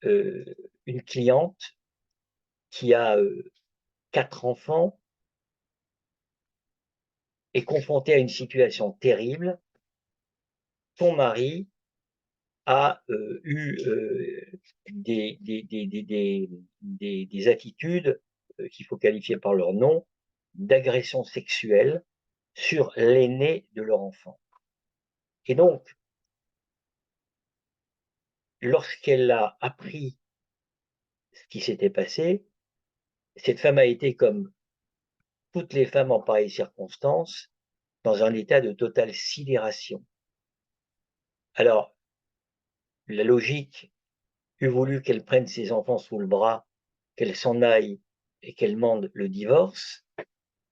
Une cliente qui a 4 enfants est confrontée à une situation terrible. Son mari a eu des attitudes qu'il faut qualifier par leur nom d'agression sexuelle sur l'aîné de leur enfant. Et donc, lorsqu'elle a appris ce qui s'était passé, cette femme a été, comme toutes les femmes en pareilles circonstances, dans un état de totale sidération. Alors, la logique eût voulu qu'elle prenne ses enfants sous le bras, qu'elle s'en aille et qu'elle demande le divorce,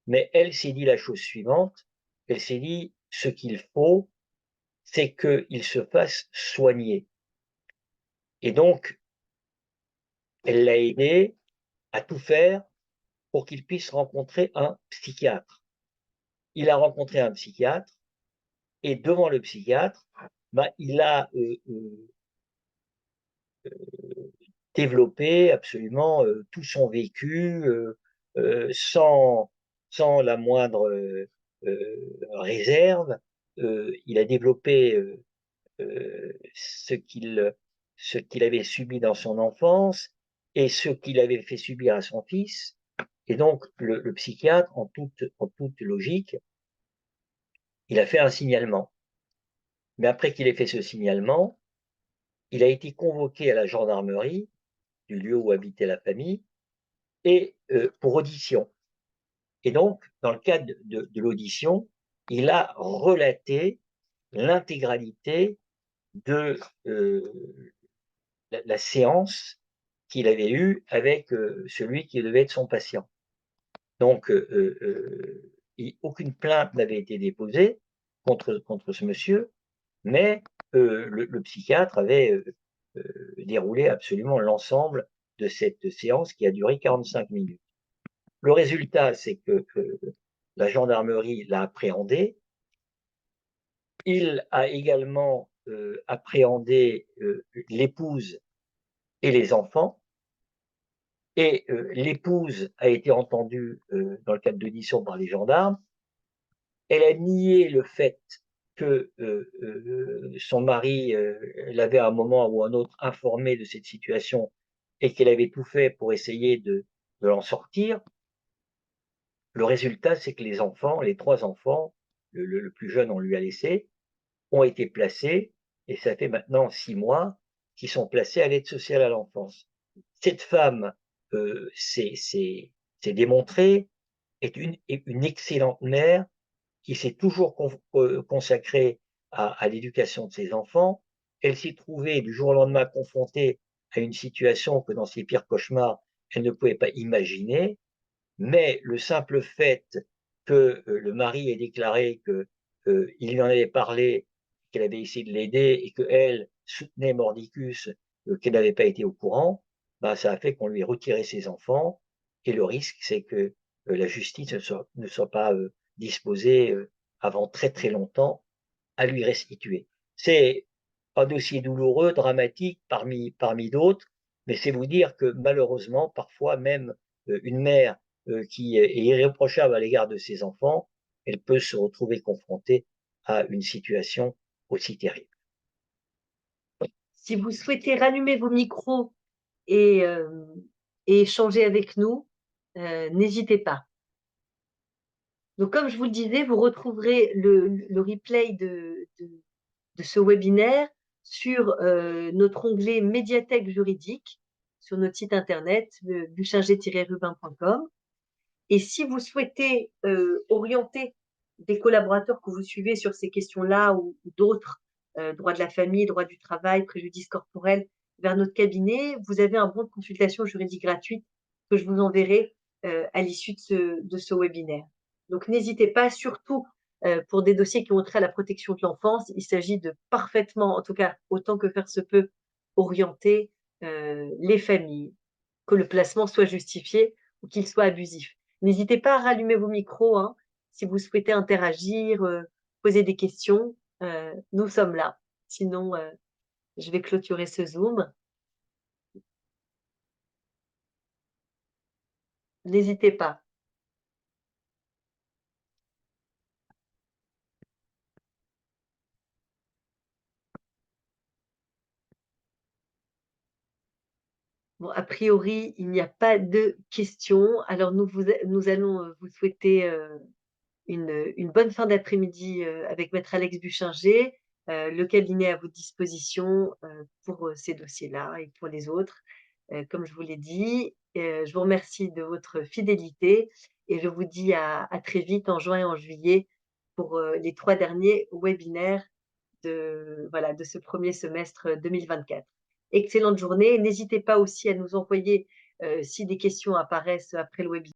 mais elle s'est dit la chose suivante, elle s'est dit, ce qu'il faut, c'est qu'il se fasse soigner. Et donc, elle l'a aidé à tout faire pour qu'il puisse rencontrer un psychiatre. Il a rencontré un psychiatre et devant le psychiatre, bah, il a développé absolument tout son vécu sans, sans la moindre réserve. Il a développé ce qu'il avait subi dans son enfance et ce qu'il avait fait subir à son fils. Et donc, le psychiatre, en toute logique, il a fait un signalement. Mais après qu'il ait fait ce signalement, il a été convoqué à la gendarmerie du lieu où habitait la famille et pour audition. Et donc, dans le cadre de l'audition, il a relaté l'intégralité de la séance qu'il avait eue avec celui qui devait être son patient. Donc, aucune plainte n'avait été déposée contre ce monsieur, mais le psychiatre avait déroulé absolument l'ensemble de cette séance qui a duré 45 minutes. Le résultat, c'est que la gendarmerie l'a appréhendé. Il a également appréhendé l'épouse et les enfants. Et l'épouse a été entendue dans le cadre d'audition par les gendarmes. elle a nié le fait que, son mari, l'avait à un moment ou un autre informée de cette situation et qu'elle avait tout fait pour essayer de l'en sortir. Le résultat, c'est que les enfants, les 3 enfants, le plus jeune, on lui a laissé, ont été placés et ça fait maintenant 6 mois qu'ils sont placés à l'aide sociale à l'enfance. Cette femme, c'est démontré, est une excellente mère qui s'est toujours consacrée à l'éducation de ses enfants. Elle s'est trouvée du jour au lendemain confrontée à une situation que dans ses pires cauchemars, elle ne pouvait pas imaginer. Mais le simple fait que, le mari ait déclaré que, il lui en avait parlé, qu'elle avait essayé de l'aider et qu'elle soutenait mordicus, qu'elle n'avait pas été au courant, bah, ça a fait qu'on lui ait retiré ses enfants et le risque, c'est que, la justice ne soit pas, disposée, avant très, très longtemps à lui restituer. C'est un dossier douloureux, dramatique parmi d'autres, mais c'est vous dire que malheureusement, parfois même, une mère, qui est irréprochable à l'égard de ses enfants, elle peut se retrouver confrontée à une situation aussi terrible. Si vous souhaitez rallumer vos micros et, et échanger avec nous, n'hésitez pas. Donc comme je vous le disais, vous retrouverez le replay de ce webinaire sur, notre onglet médiathèque juridique, sur notre site internet, buchinger-rubin.com. Et si vous souhaitez, orienter des collaborateurs que vous suivez sur ces questions-là ou d'autres, droit de la famille, droit du travail, préjudice corporel, vers notre cabinet, vous avez un bon de consultation juridique gratuite que je vous enverrai, à l'issue de ce webinaire. Donc n'hésitez pas, surtout, pour des dossiers qui ont trait à la protection de l'enfance, il s'agit de parfaitement, en tout cas autant que faire se peut, orienter, les familles, que le placement soit justifié ou qu'il soit abusif. N'hésitez pas à rallumer vos micros, hein, si vous souhaitez interagir, poser des questions, nous sommes là. Sinon, je vais clôturer ce Zoom. N'hésitez pas. Bon, a priori, il n'y a pas de questions. Alors nous allons, vous souhaiter, une bonne fin d'après-midi, avec maître Alex Buchinger. Le cabinet à votre disposition, pour, ces dossiers-là et pour les autres. Comme je vous l'ai dit, je vous remercie de votre fidélité et je vous dis à très vite en juin et en juillet pour, les 3 derniers webinaires de ce premier semestre 2024. Excellente journée. N'hésitez pas aussi à nous envoyer, si des questions apparaissent après le webinaire.